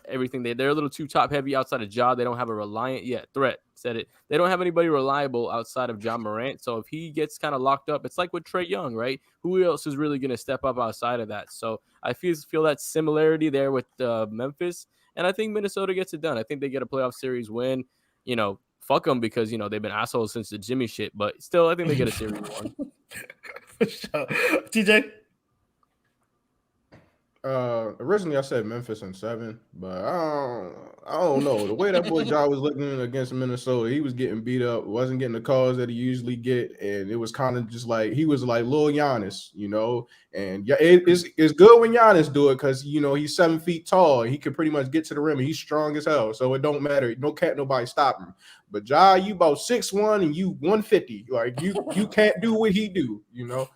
everything. They're a little too top heavy outside of Ja. They don't have a reliant threat. Said it. They don't have anybody reliable outside of Ja Morant. So if he gets kind of locked up, it's like with Trae Young, right? Who else is really going to step up outside of that? So I feel that similarity there with Memphis. And I think Minnesota gets it done. I think they get a playoff series win. You know, fuck them because, you know, they've been assholes since the Jimmy shit. But still, I think they get a series one. For sure. TJ? Originally I said Memphis in 7, but I don't know. The way that boy Ja was looking against Minnesota, he was getting beat up, wasn't getting the calls that he usually get, and it was kind of just like he was like Lil Giannis, you know. And yeah, it's good when Giannis do it because you know he's 7 feet tall and he can pretty much get to the rim and he's strong as hell, so it don't matter. Can't nobody stop him. But Ja, you about 6'1" and you 150, like you can't do what he do, you know.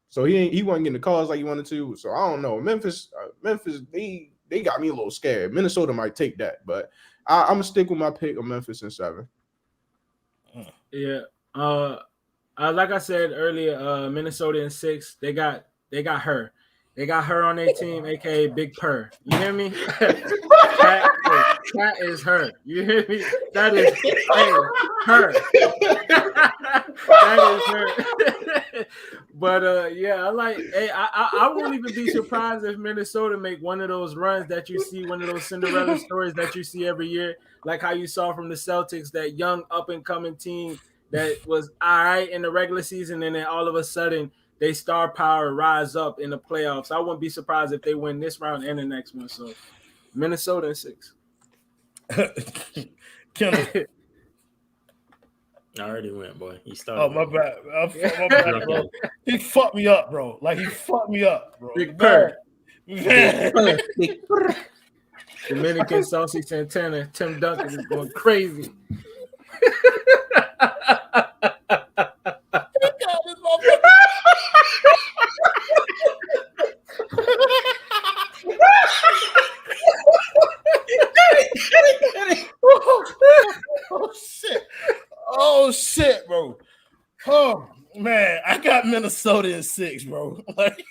So he wasn't getting the calls like he wanted to. So I don't know. Memphis, they got me a little scared. Minnesota might take that, but I'm gonna stick with my pick of Memphis in 7. Yeah. Like I said earlier, Minnesota in 6. They got her. They got her on their team, aka Big Purr. You hear me? That is her. You hear me? That is her. That is her. But yeah, I won't even be surprised if Minnesota make one of those runs that you see, one of those Cinderella stories that you see every year, like how you saw from the Celtics, that young up and coming team that was all right in the regular season, and then all of a sudden they star power rise up in the playoffs. I wouldn't be surprised if they win this round and the next one. So Minnesota in 6. I already went, boy. He started. Oh, my bad. My bad, bro. He fucked me up, bro. Like, he fucked me up, bro. Big Purr. Man. Dominican Saucy Santana, Tim Duncan is going crazy. Oh shit, bro. Oh man, I got Minnesota in 6, bro. Like,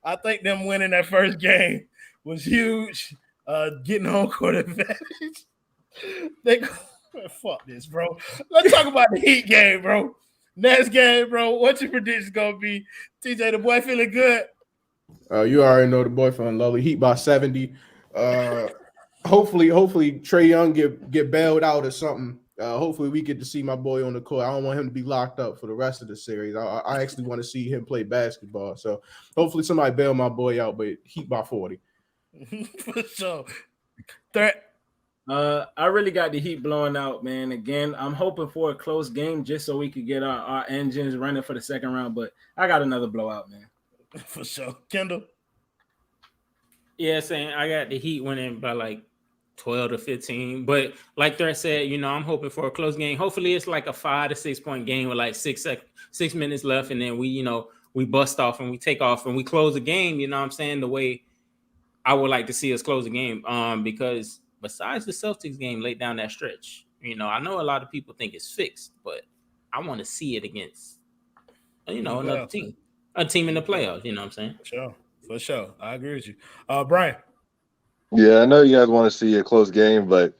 I think them winning that first game was huge. Getting home court advantage. Fuck this, bro. Let's talk about the Heat game, bro. Next game, bro. What's your prediction gonna be? TJ, the boy feeling good? You already know the boy feeling lovely. Heat by 70. Hopefully Trae Young get bailed out or something. Hopefully we get to see my boy on the court. I don't want him to be locked up for the rest of the series. I actually want to see him play basketball. So hopefully somebody bail my boy out, but Heat by 40. For sure. I really got the Heat blowing out, man. Again, I'm hoping for a close game just so we could get our engines running for the second round, but I got another blowout, man. For sure. Kendall? Yeah, saying I got the Heat winning by like 12 to 15. But like Threat said, you know, I'm hoping for a close game. Hopefully it's like a 5 to 6 point game with like 6 minutes left, and then we bust off and we take off and we close the game, you know what I'm saying, the way I would like to see us close the game. Because besides the Celtics game late down that stretch, you know, I know a lot of people think it's fixed, but I want to see it against, you know, another team. A team in the playoffs, you know what I'm saying? For sure. I agree with you. Brian. Yeah, I know you guys want to see a close game, but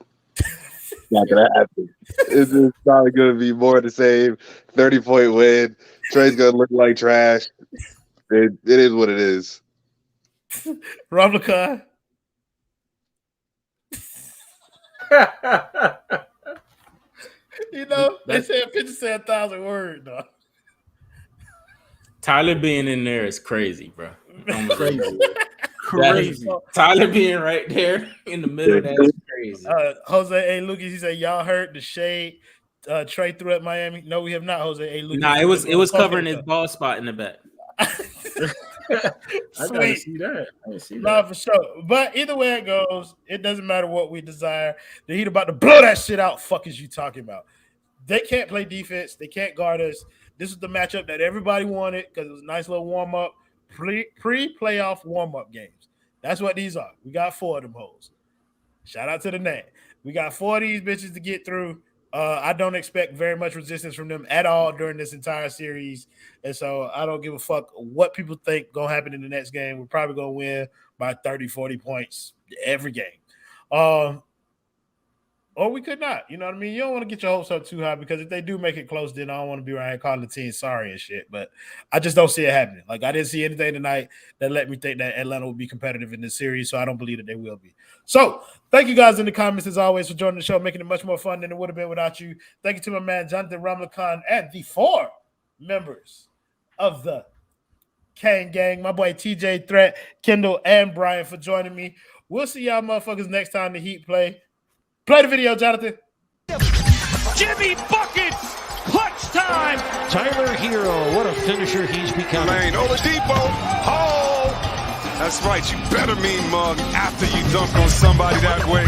not gonna happen. It's probably gonna be more the same. 30-point win. Trae's gonna look like trash. It is what it is. Rob LeCon. You know, they said 50 said 1,000 words, dog. Tyler being in there is crazy, bro. crazy. Tyler being right there in the middle, that's crazy. Jose A. Lucas, he said, y'all heard the shade Trae threw at Miami? No, we have not, Jose A. Lucas. Nah, it was covering his ball spot in the back. I gotta see that. Nah, for sure. But either way it goes, it doesn't matter what we desire. The Heat about to blow that shit out. Fuck is you talking about? They can't play defense. They can't guard us. This is the matchup that everybody wanted because it was a nice little warm-up, pre-playoff warm-up games. That's what these are. We got 4 of them hoes. Shout out to the net. We got 4 of these bitches to get through. I don't expect very much resistance from them at all during this entire series. And so I don't give a fuck what people think going to happen in the next game. We're probably going to win by 30, 40 points every game. Or we could not. You know what I mean? You don't want to get your hopes up too high because if they do make it close, then I don't want to be around here calling the team sorry and shit. But I just don't see it happening. Like, I didn't see anything tonight that let me think that Atlanta will be competitive in this series, so I don't believe that they will be. So, thank you guys in the comments, as always, for joining the show, making it much more fun than it would have been without you. Thank you to my man, Jonathan Ramlakan, and the 4 members of the Kane Gang, my boy TJ, Threat, Kendall, and Brian for joining me. We'll see y'all motherfuckers next time the Heat play. Play the video, Jonathan. Jimmy buckets, clutch time. Tyler Hero, what a finisher he's becoming. Lane, Oladipo, Hall. That's right. You better mean mug after you dunk on somebody that way.